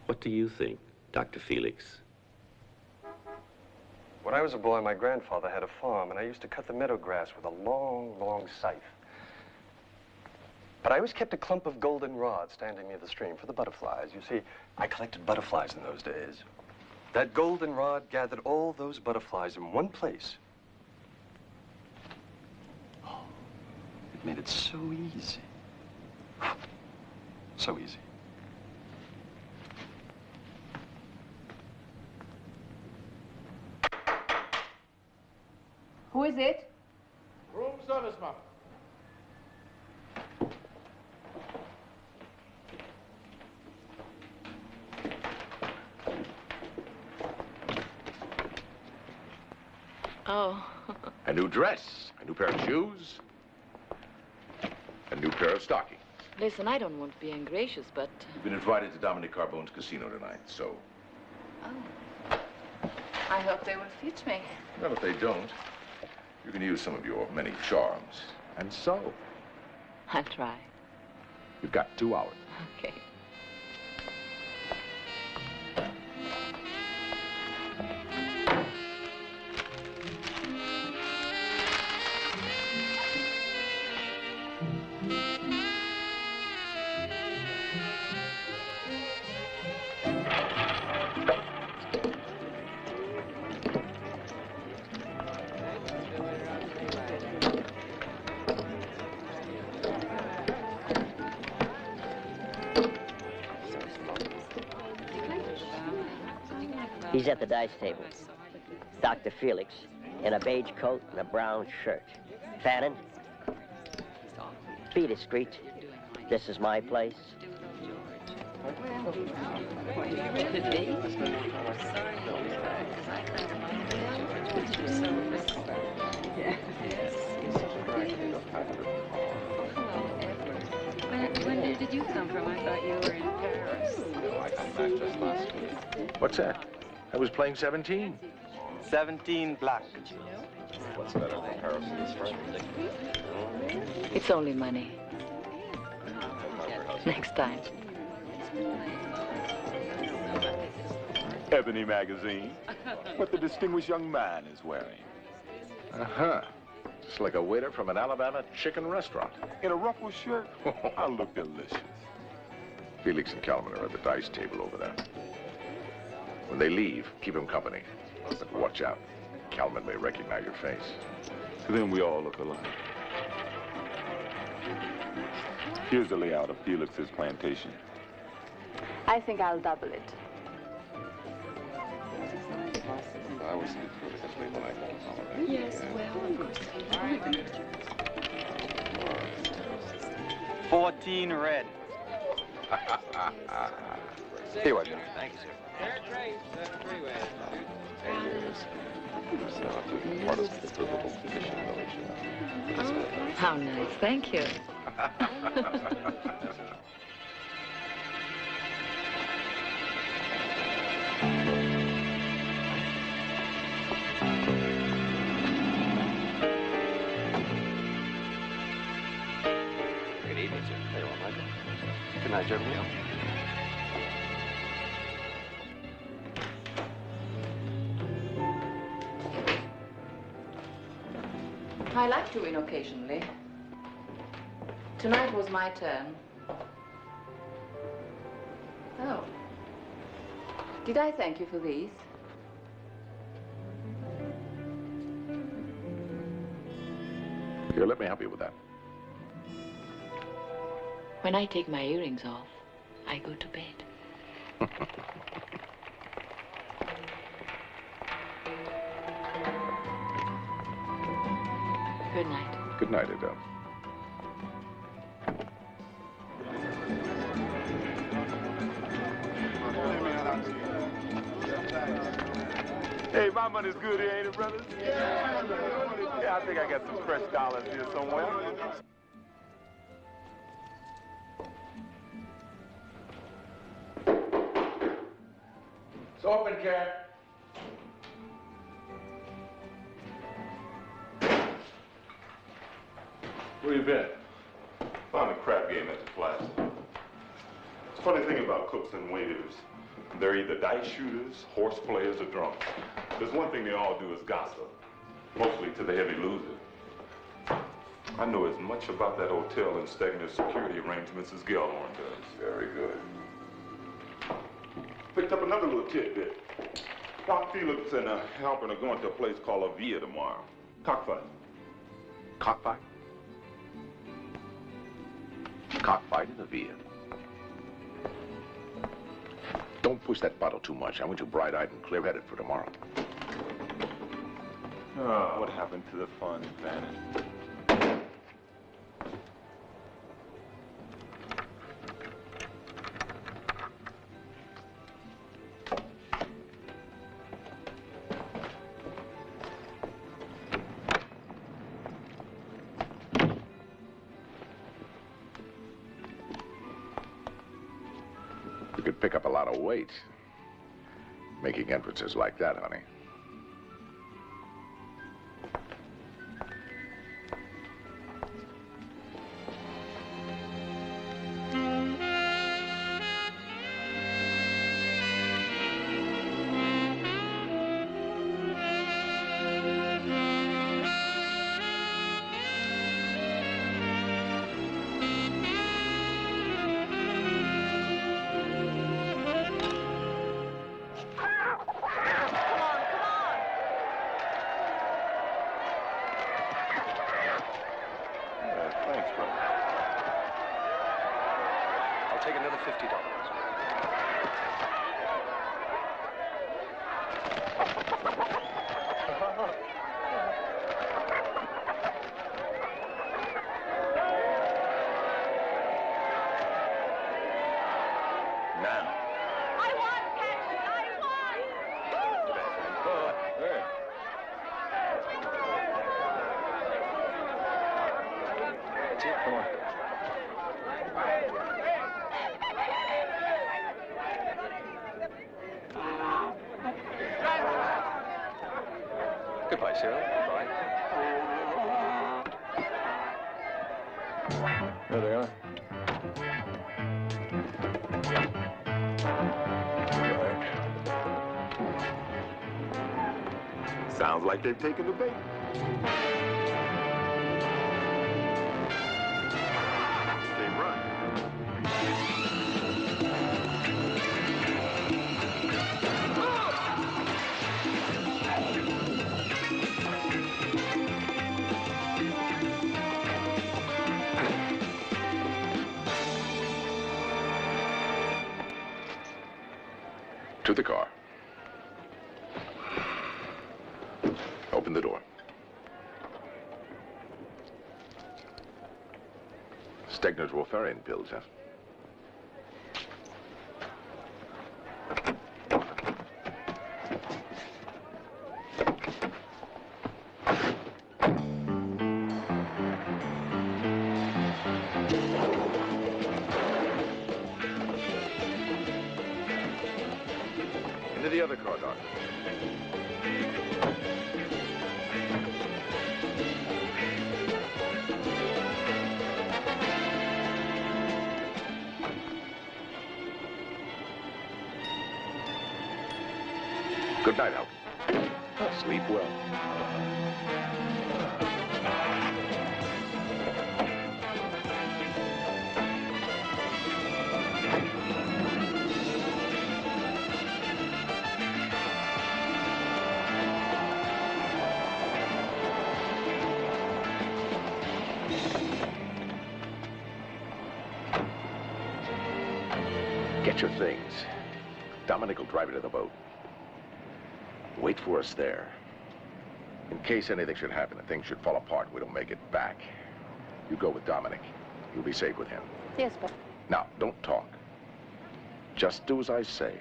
What do you think, Dr. Felix? When I was a boy, my grandfather had a farm, and I used to cut the meadow grass with a long, long scythe. But I always kept a clump of goldenrod standing near the stream for the butterflies. You see, I collected butterflies in those days. That goldenrod gathered all those butterflies in one place. Oh, it made it so easy. So easy. Who is it? Room service, ma'am. Oh. A new dress, a new pair of shoes, a new pair of stockings. Listen, I don't want to be ungracious, but... You've been invited to Dominic Carbone's casino tonight, so... Oh. I hope they will fit me. Well, if they don't, you can use some of your many charms. And so... I'll try. You've got 2 hours. Okay. He's at the dice table. Dr. Felix, in a beige coat and a brown shirt. Fannin, be discreet. This is my place. When did you come from? I thought you were in Paris. No, I got back just last week. What's that? I was playing 17. 17 black. What's better than Paris and this friend? It's only money. Next time. Ebony magazine. What the distinguished young man is wearing. Uh-huh. Just like a waiter from an Alabama chicken restaurant. In a ruffled shirt? I look delicious. Felix and Calvin are at the dice table over there. When they leave, keep them company. But watch out. Calvin may recognize your face. Then we all look alike. Here's the layout of Felix's plantation. I think I'll double it. I was especially when I got holiday. Yes, well, of course. 14 red. Here you are, Jim. Thank you, sir. Part of the provable condition village. How nice. Thank you. Good evening, sir. Hello, Michael. Good night, gentlemen. I like to win occasionally. Tonight was my turn. Oh. Did I thank you for these? Here, let me help you with that. When I take my earrings off, I go to bed. Good night. Good night, Adele. Hey, my money's good here, ain't it, brothers? Yeah, I think I got some fresh dollars here somewhere. It's open, Cat. Where you been? Found a crap game at the plaza. It's a funny thing about cooks and waiters. They're either dice shooters, horse players, or drunks. There's one thing they all do is gossip, mostly to the heavy loser. I know as much about that hotel and Stegner's security arrangements as Gellhorn does. Very good. Picked up another little tidbit. Doc Felix and a helper are going to a place called Avia tomorrow. Cockfight. Cockfight? Cockfight in Avia. Don't push that bottle too much. I want you bright-eyed and clear-headed for tomorrow. Oh, what happened to the fun, Bannon? You could pick up a lot of weight making entrances like that, honey. Thanks, brother. I'll take another $50. Now. I won, Captain! I won! Hey. That's it. Come on. Goodbye, Sarah. Goodbye. There they are. Sounds like they've taken the bait. They run. To the car. Open the door. Stegner's Warfarin pills, huh? Into the other car, Doc. Good night, Al. Sleep well. Get your things. Dominic will drive you to the boat. Wait for us there. In case anything should happen and things should fall apart, we don't make it back. You go with Dominic. You'll be safe with him. Yes, but... Now, don't talk. Just do as I say.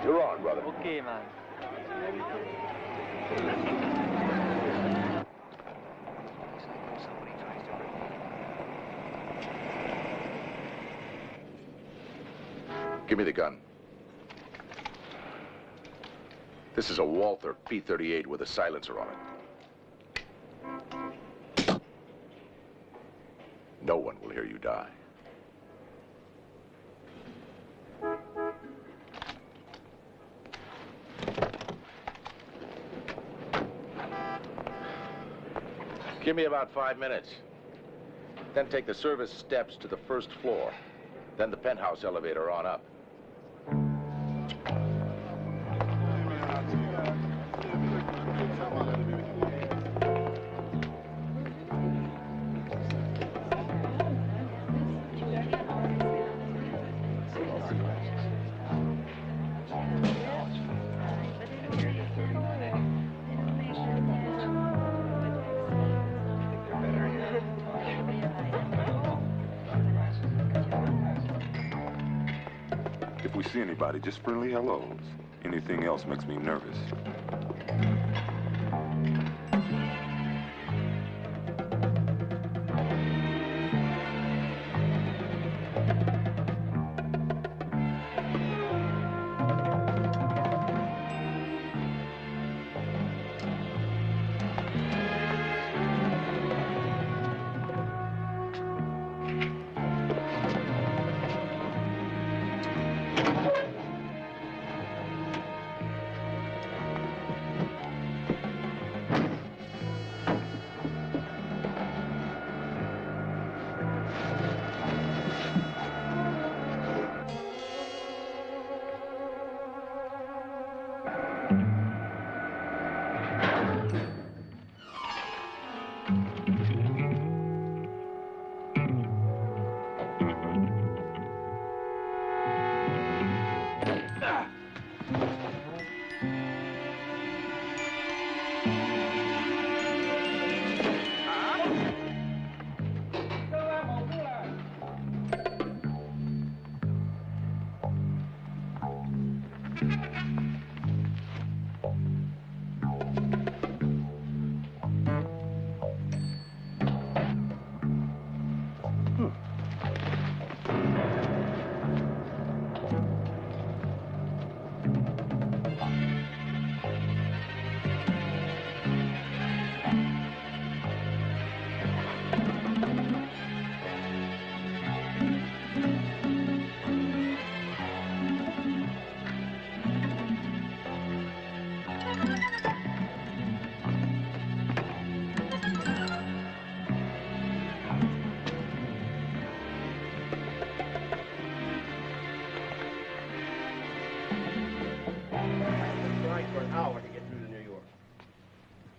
You're on, brother. Okay, man. Give me the gun. This is a Walther P-38 with a silencer on it. No one will hear you die. Give me about 5 minutes. Then take the service steps to the first floor. Then the penthouse elevator on up. we see anybody, just friendly hellos. Anything else makes me nervous.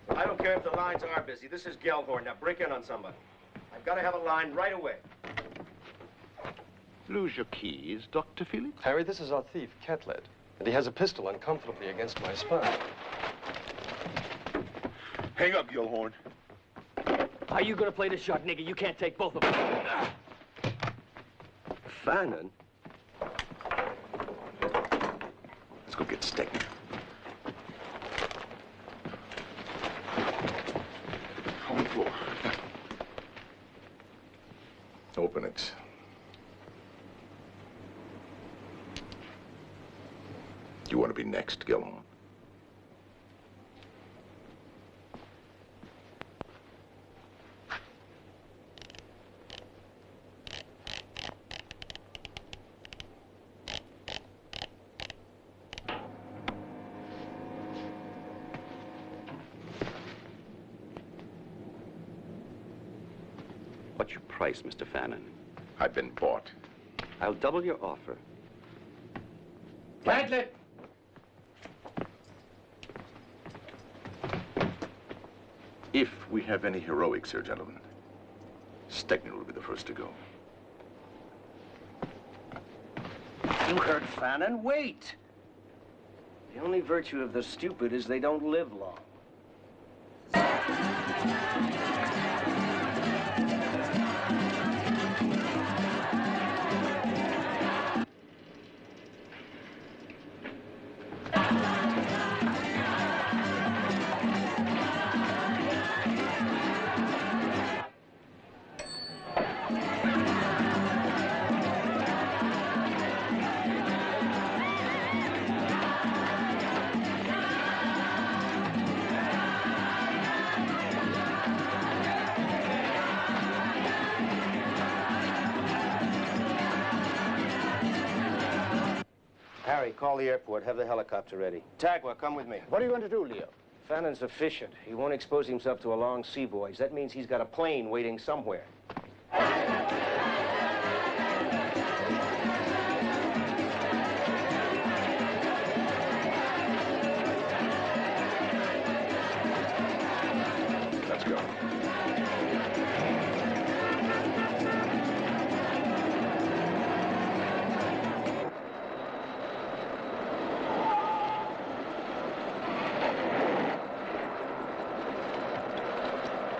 I don't care if the lines are busy. This is Gellhorn. Now break in on somebody. I've got to have a line right away. Lose your keys, Dr. Felix? Harry, this is our thief, Catlett. And he has a pistol uncomfortably against my spine. Hang up, Gellhorn. How you gonna play this shot, nigga? You can't take both of them. Fannin? Let's go get Stegner. On the floor. Open it. You want to be next, Gellhorn? What's your price, Mr. Fannin? I've been bought. I'll double your offer. Catlett! If we have any heroics here, gentlemen, Stegner will be the first to go. You heard Fannin. Wait! The only virtue of the stupid is they don't live long. Harry, call the airport. Have the helicopter ready. Tagler, come with me. What are you going to do, Leo? Fannin's efficient. He won't expose himself to a long sea voyage. That means he's got a plane waiting somewhere. Let's go.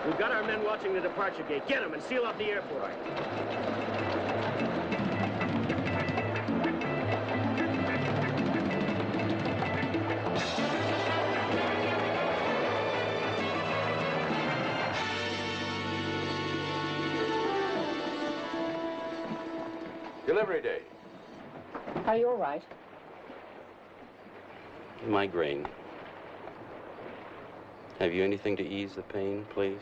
We've got our men watching the departure gate. Get them and seal off the airport. Delivery day. Are you all right? Migraine. Have you anything to ease the pain, please?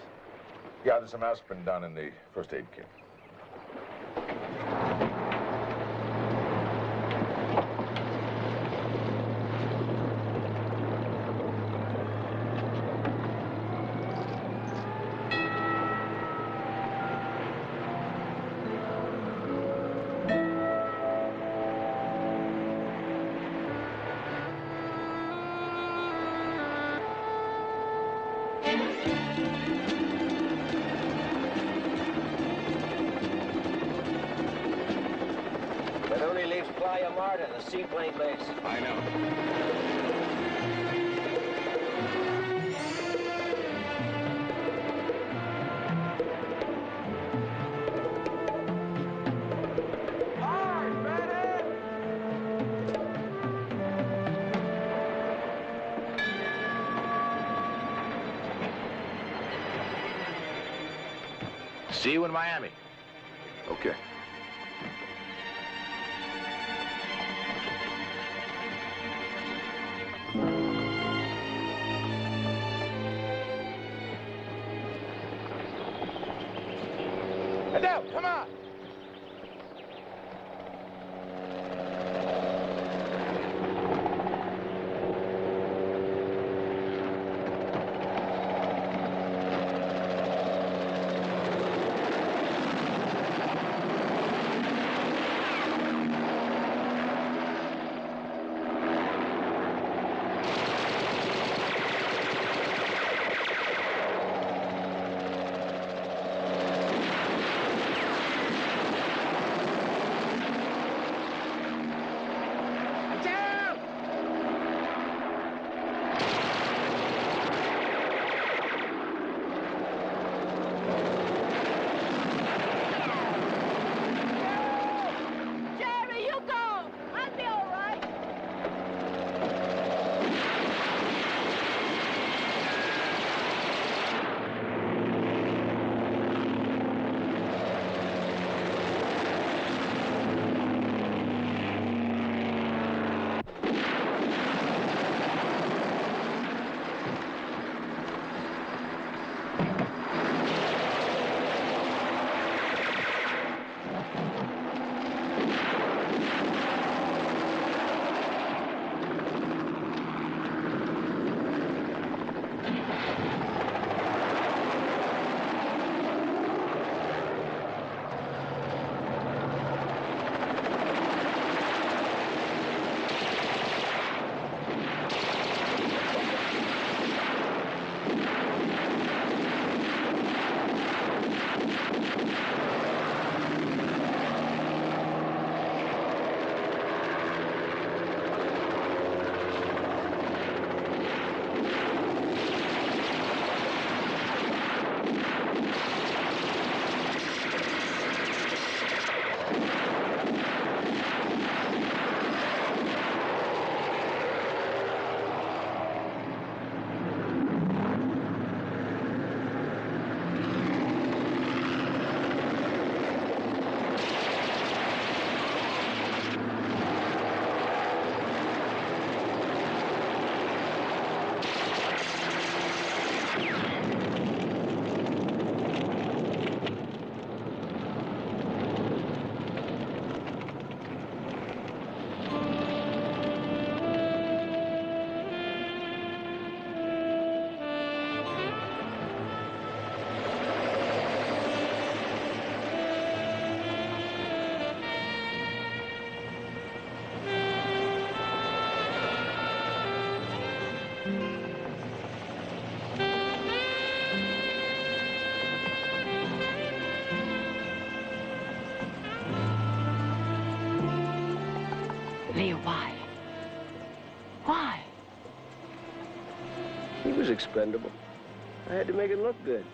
Yeah, there's some aspirin down in the first aid kit. That only leaves Playa Marta, the seaplane base. I know. See you in Miami. Okay. Adele, come on! Leo, why? Why? He was expendable. I had to make it look good.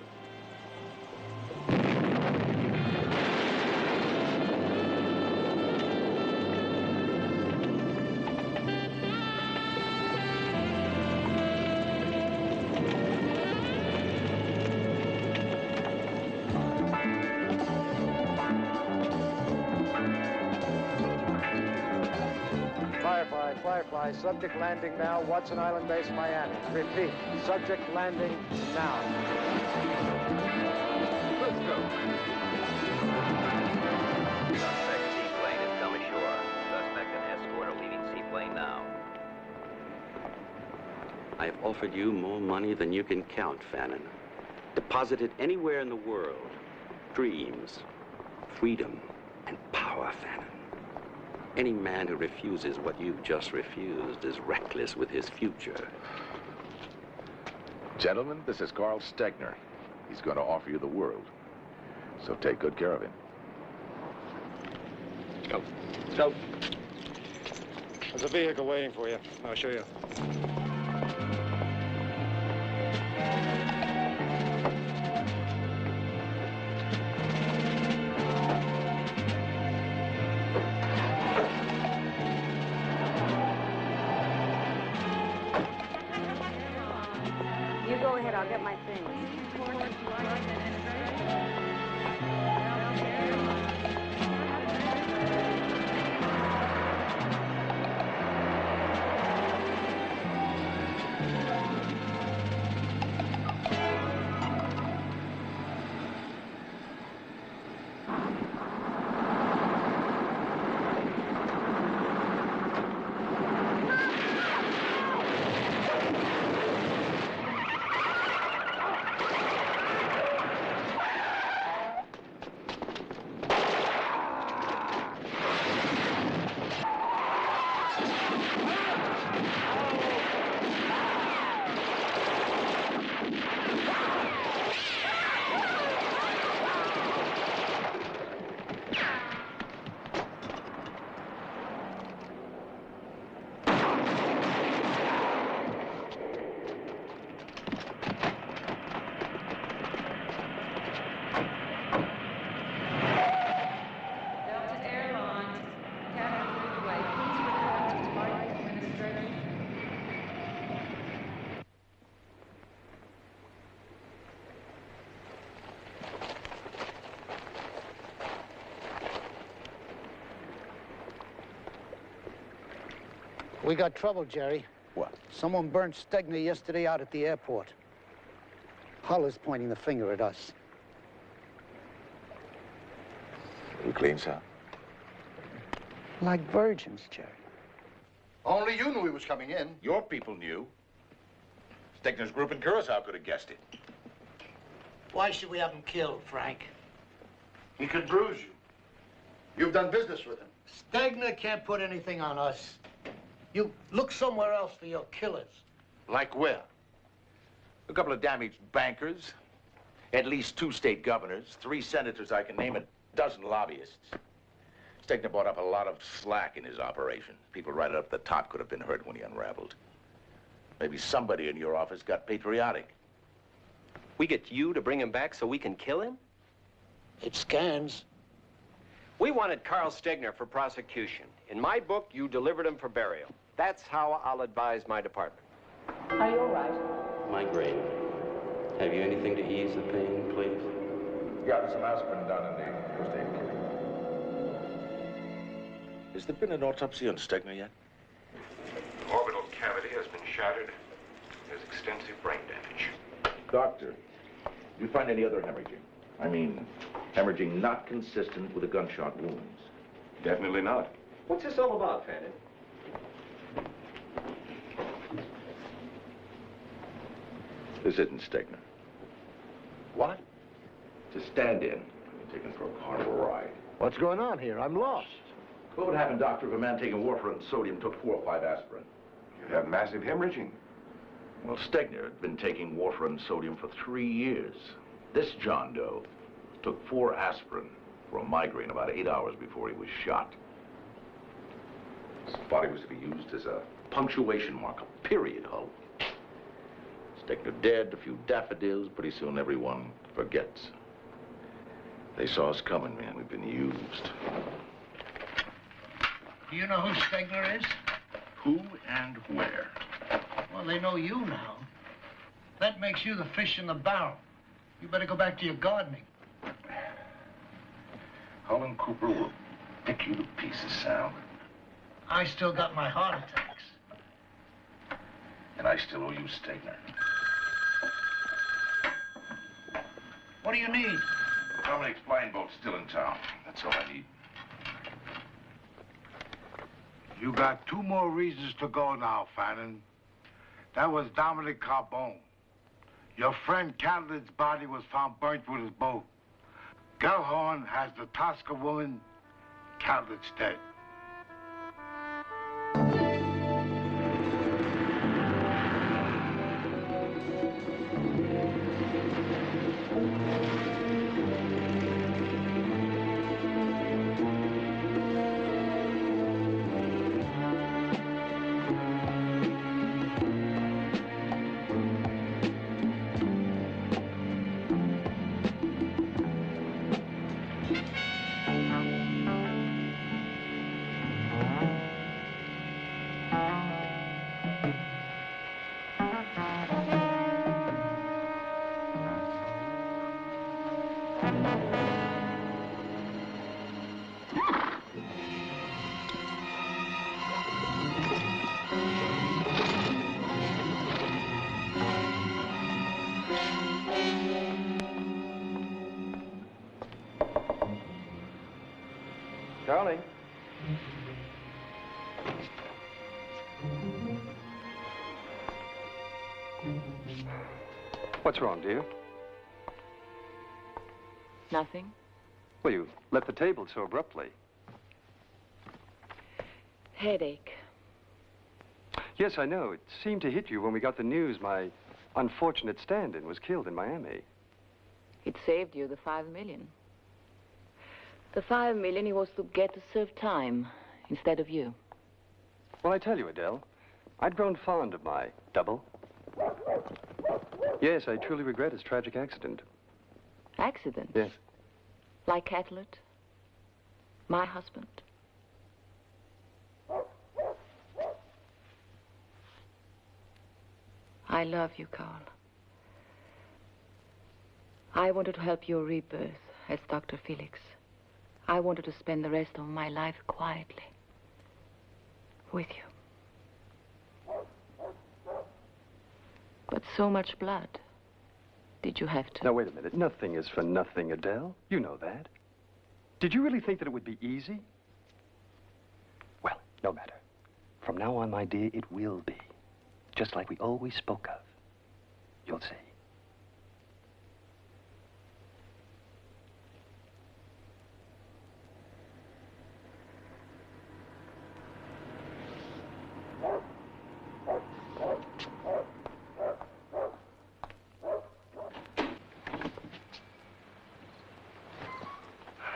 Firefly. Subject landing now. Watson Island Base, Miami. Repeat. Subject landing now. Let's go. Suspect seaplane has come ashore. Suspect and escort are leaving seaplane now. I have offered you more money than you can count, Fannin. Deposit it anywhere in the world. Dreams, freedom, and power, Fannin. Any man who refuses what you've just refused is reckless with his future. Gentlemen, this is Carl Stegner. He's going to offer you the world. So take good care of him. Go. Go. There's a vehicle waiting for you. I'll show you. You go ahead, I'll get my things. We got trouble, Jerry. What? Someone burned Stegner yesterday out at the airport. Hull is pointing the finger at us. You clean, sir? Like virgins, Jerry. Only you knew he was coming in. Your people knew. Stegner's group in Curacao could have guessed it. Why should we have him killed, Frank? He could bruise you. You've done business with him. Stegner can't put anything on us. You look somewhere else for your killers. Like where? A couple of damaged bankers, at least 2 state governors, 3 senators I can name, a dozen lobbyists. Stegner brought up a lot of slack in his operation. People right up the top could have been hurt when he unraveled. Maybe somebody in your office got patriotic. We get you to bring him back so we can kill him? It scans. We wanted Carl Stegner for prosecution. In my book, you delivered him for burial. That's how I'll advise my department. Are you all right? Migraine. Have you anything to ease the pain, please? Yeah, there's some aspirin down in the first aid kit. Has there been an autopsy on Stegner yet? Orbital cavity has been shattered. There's extensive brain damage. Doctor, did you find any other hemorrhaging? I mean, hemorrhaging not consistent with the gunshot wounds. Definitely not. What's this all about, Fannin? This isn't Stegner. What? It's a stand-in. I'm taken for a carnival ride. What's going on here? I'm lost. What would happen, doctor, if a man taking warfarin and sodium took 4 or 5 aspirin? You'd have massive hemorrhaging. Well, Stegner had been taking warfarin and sodium for 3 years. This John Doe took 4 aspirin for a migraine about 8 hours before he was shot. His body was to be used as a punctuation mark, a period, Hull. Stegner dead, a few daffodils, pretty soon everyone forgets. They saw us coming, man. We've been used. Do you know who Stegner is? Who and where? Well, they know you now. That makes you the fish in the barrel. You better go back to your gardening. Hull and Cooper will pick you to pieces, Sal. I still got my heart attacks. And I still owe you Stegner. What do you need? Dominic's blind boat's still in town. That's all I need. You got 2 more reasons to go now, Fannin. That was Dominic Carbone. Your friend Catlett's body was found burnt with his boat. Gellhorn has the Tosca woman. Catlett's dead. Darling. What's wrong, dear? Nothing. Well, you left the table so abruptly. Headache. Yes, I know. It seemed to hit you when we got the news my unfortunate stand-in was killed in Miami. It saved you the $5 million. The $5 million he was to get to serve time instead of you. Well, I tell you, Adele, I'd grown fond of my double. Yes, I truly regret his tragic accident. Accident? Yes. Like Catlett? My husband? I love you, Carl. I wanted to help your rebirth as Dr. Felix. I wanted to spend the rest of my life quietly with you. But so much blood. Did you have to? Now, wait a minute. Nothing is for nothing, Adele. You know that. Did you really think that it would be easy? Well, no matter. From now on, my dear, it will be. Just like we always spoke of. You'll see.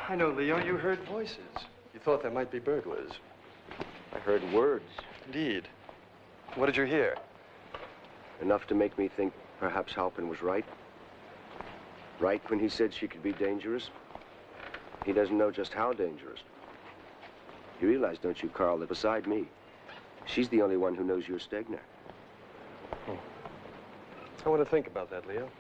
I know, Leo, you heard voices. You thought there might be burglars. I heard words. Indeed. What did you hear? Enough to make me think perhaps Halpin was right. Right when he said she could be dangerous. He doesn't know just how dangerous. You realize, don't you, Carl, that beside me, she's the only one who knows you're Stegner. Oh. I want to think about that, Leo.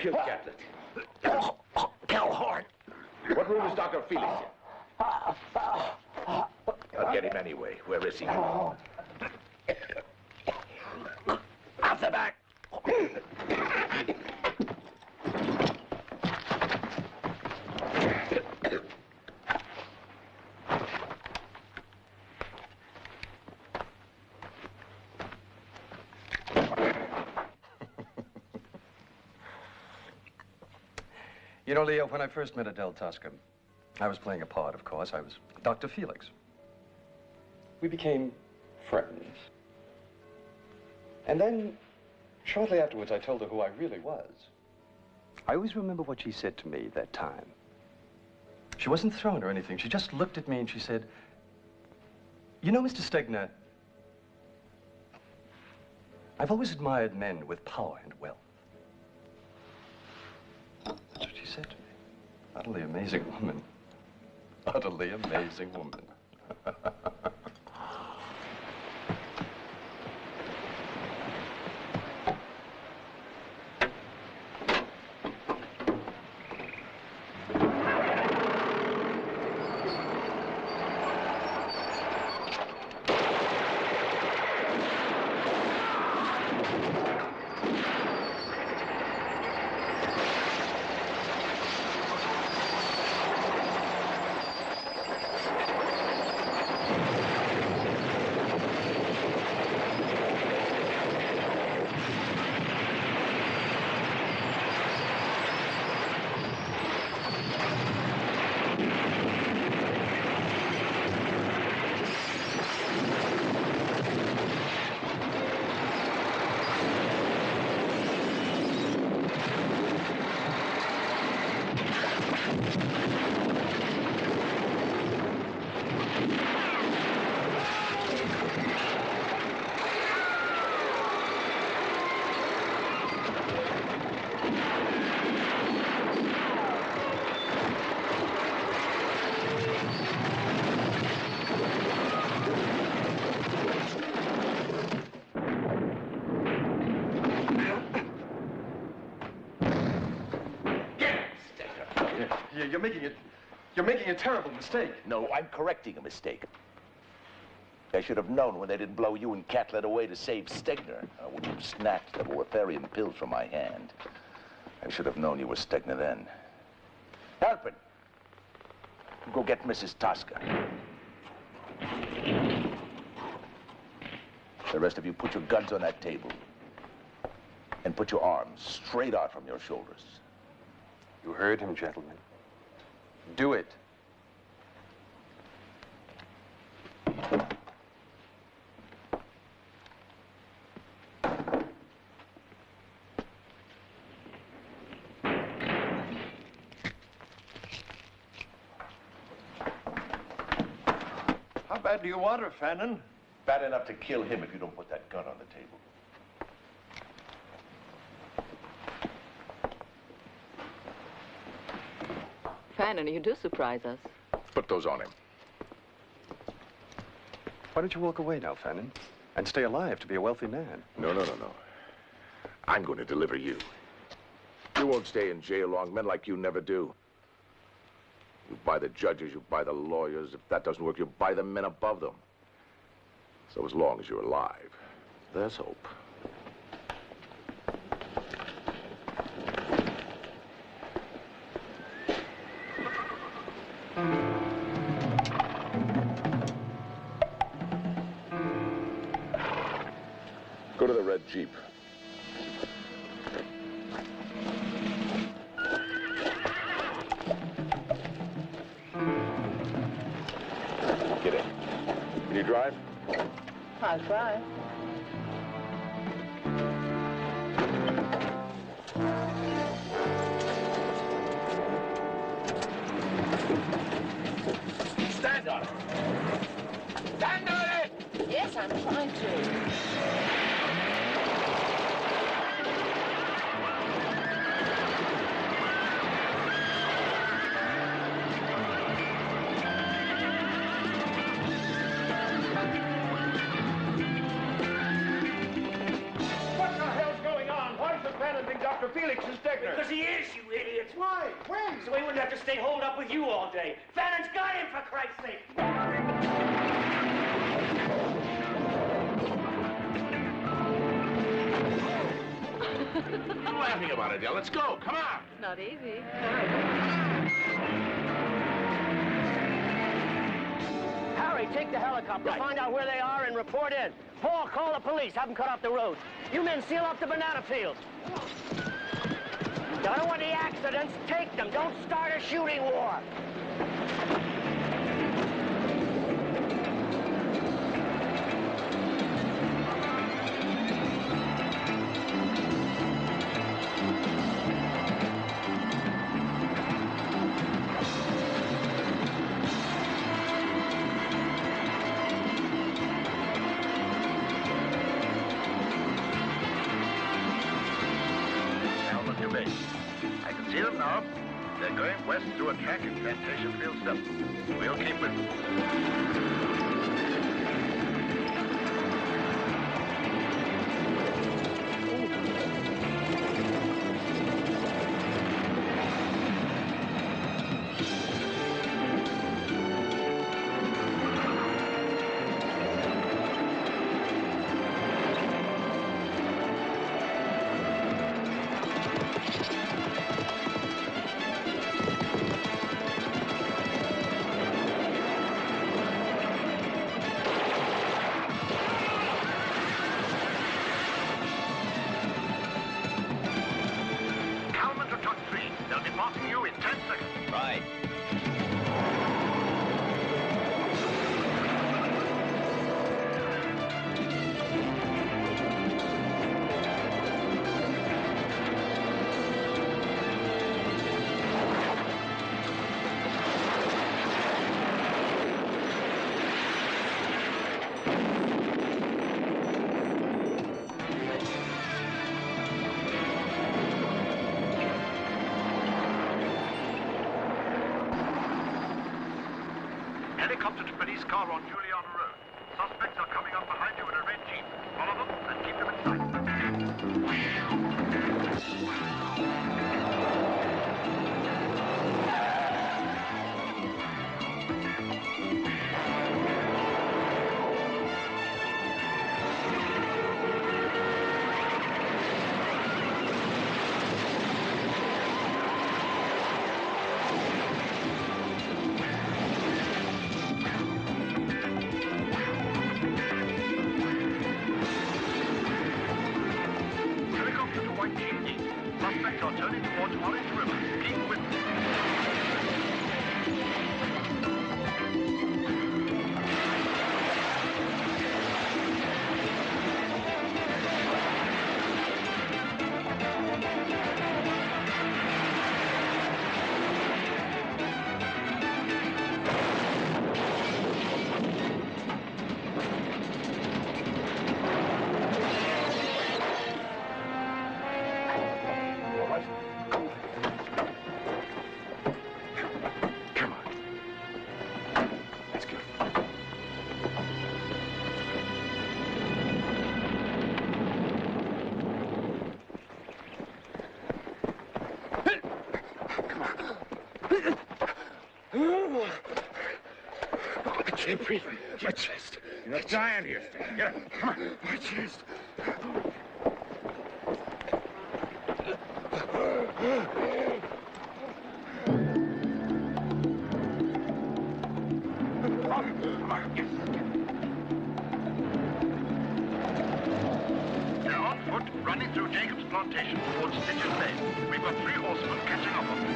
killed Catlett? Calhorn. What room is Dr. Felix in? I'll get him anyway. Where is he? Out the back. You know, Leo, when I first met Adele Tosca, I was playing a part, of course. I was Dr. Felix. We became friends. And then, shortly afterwards, I told her who I really was. I always remember what she said to me that time. She wasn't thrown or anything. She just looked at me and she said, "You know, Mr. Stegner, I've always admired men with power and wealth." That's what she said to me. Utterly amazing woman. Utterly amazing woman. You're making a terrible mistake. No, I'm correcting a mistake. I should have known when they didn't blow you and Catlett away to save Stegner. When you snatched the Wolfarian pills from my hand. I should have known you were Stegner then. Halpin, go get Mrs. Tosca. The rest of you, put your guns on that table. And put your arms straight out from your shoulders. You heard him, gentlemen. Do it. How bad do you want her, Fannin? Bad enough to kill him if you don't put that gun on the table. Fannin, you do surprise us. Put those on him. Why don't you walk away now, Fannin, and stay alive to be a wealthy man? No. I'm going to deliver you. You won't stay in jail long. Men like you never do. You buy the judges, you buy the lawyers. If that doesn't work, you buy the men above them. So as long as you're alive, there's hope. Go to the red Jeep. Get in. Can you drive? I'll try. Stand on it! Stand on it! Yes, I'm trying to. Stegner. Because he is, you idiots. Why? When? So he wouldn't have to stay holed up with you all day. Fannon's got him, for Christ's sake. I'm laughing about it, Dell. Let's go. Come on. Not easy. Harry, take the helicopter, find out where they are, and report in. Paul, call the police. Have them cut off the road. You men seal up the banana fields. I don't want any accidents. Take them. Don't start a shooting war. I can see them now. They're going west through a track in Plantation Field stuff. We'll keep with them. Helicopter to police car on Juliana Road. Suspects are coming up behind you in a red Jeep. Follow them and keep them in sight. Suspects are turning towards Orange River. Keep with them. I can't breathe. My chest. You're not dying here, Stan. Get up. Come on. My chest. They're on foot, running through Jacob's plantation towards Stitches Bay. We've got 3 horsemen catching up on them.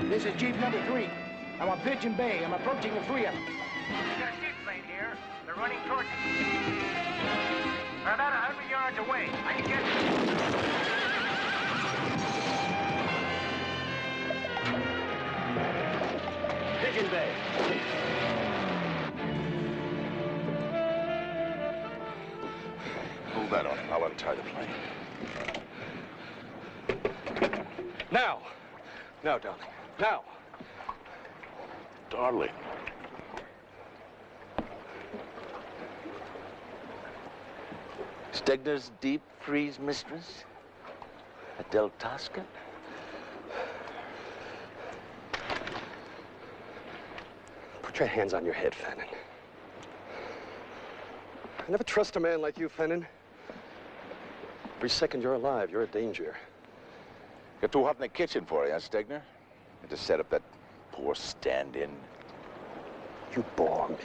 This is Jeep number 3. I'm on Pigeon Bay. I'm approaching the 3 of them. We got a seaplane here. They're running running towards you. Now, about 100 yards away. I can get you. Pigeon Bay. Hold that on him. I'll untie the plane. Now. Now, darling. Now. Darling. Stegner's deep freeze mistress? Adele Tosca? Put your hands on your head, Fannin. I never trust a man like you, Fannin. Every second you're alive, you're a danger. Got too hot in the kitchen for you, huh, Stegner? Had to set up that poor stand-in. You bore me.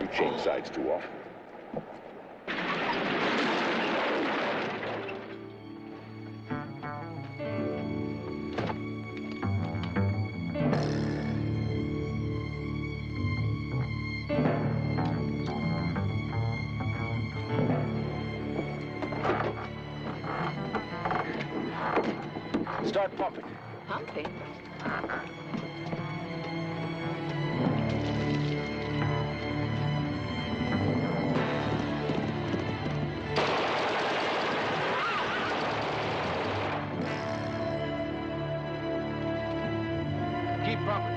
You change sides too often. Start pumping. Pumping? Keep pumping.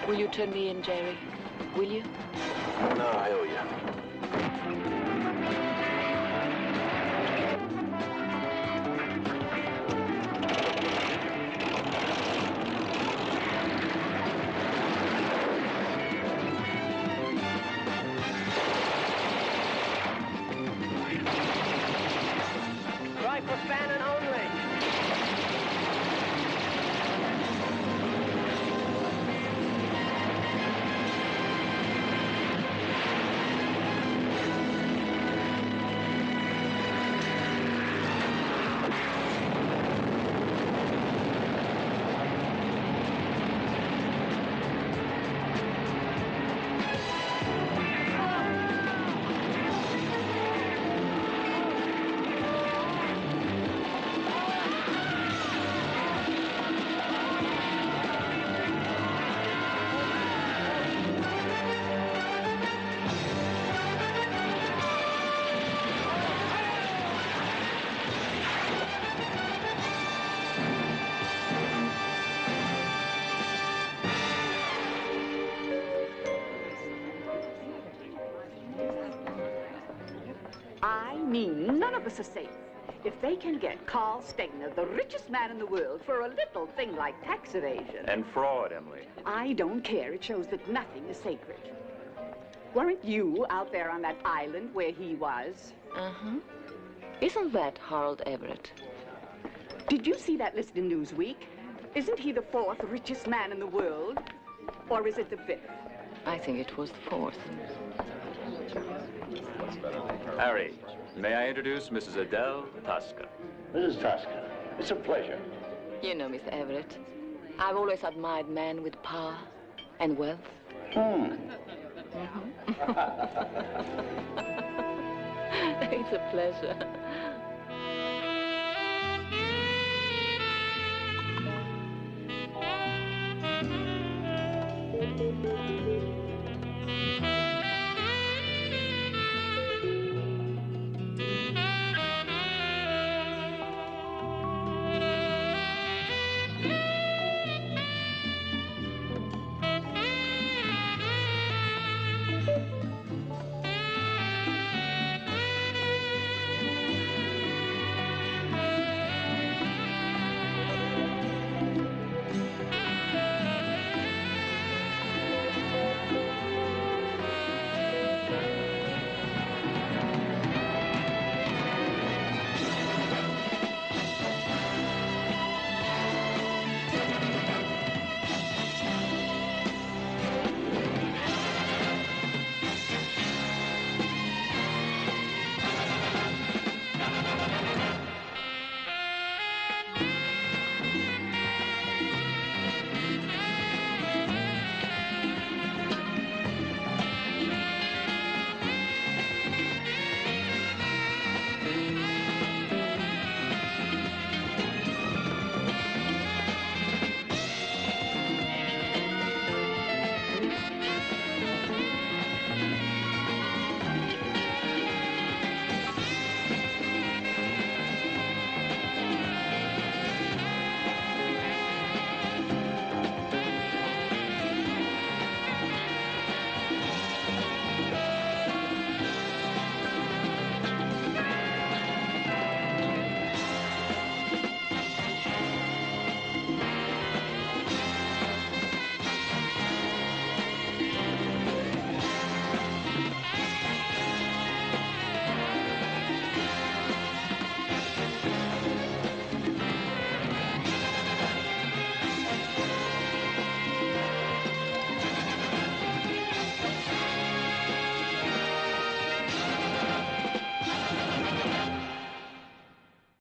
Will you turn me in, Jerry? Will you? No, I owe you. Try for Fannin only. I mean, none of us are safe. If they can get Carl Stegner, the richest man in the world, for a little thing like tax evasion... And fraud, Emily. I don't care. It shows that nothing is sacred. Weren't you out there on that island where he was? Uh-huh. Isn't that Harold Everett? Did you see that list in Newsweek? Isn't he the 4th richest man in the world? Or is it the 5th? I think it was the 4th. Harry, may I introduce Mrs. Adele Tosca? Mrs. Tosca, it's a pleasure. You know, Miss Everett, I've always admired men with power and wealth. Mm-hmm. It's a pleasure.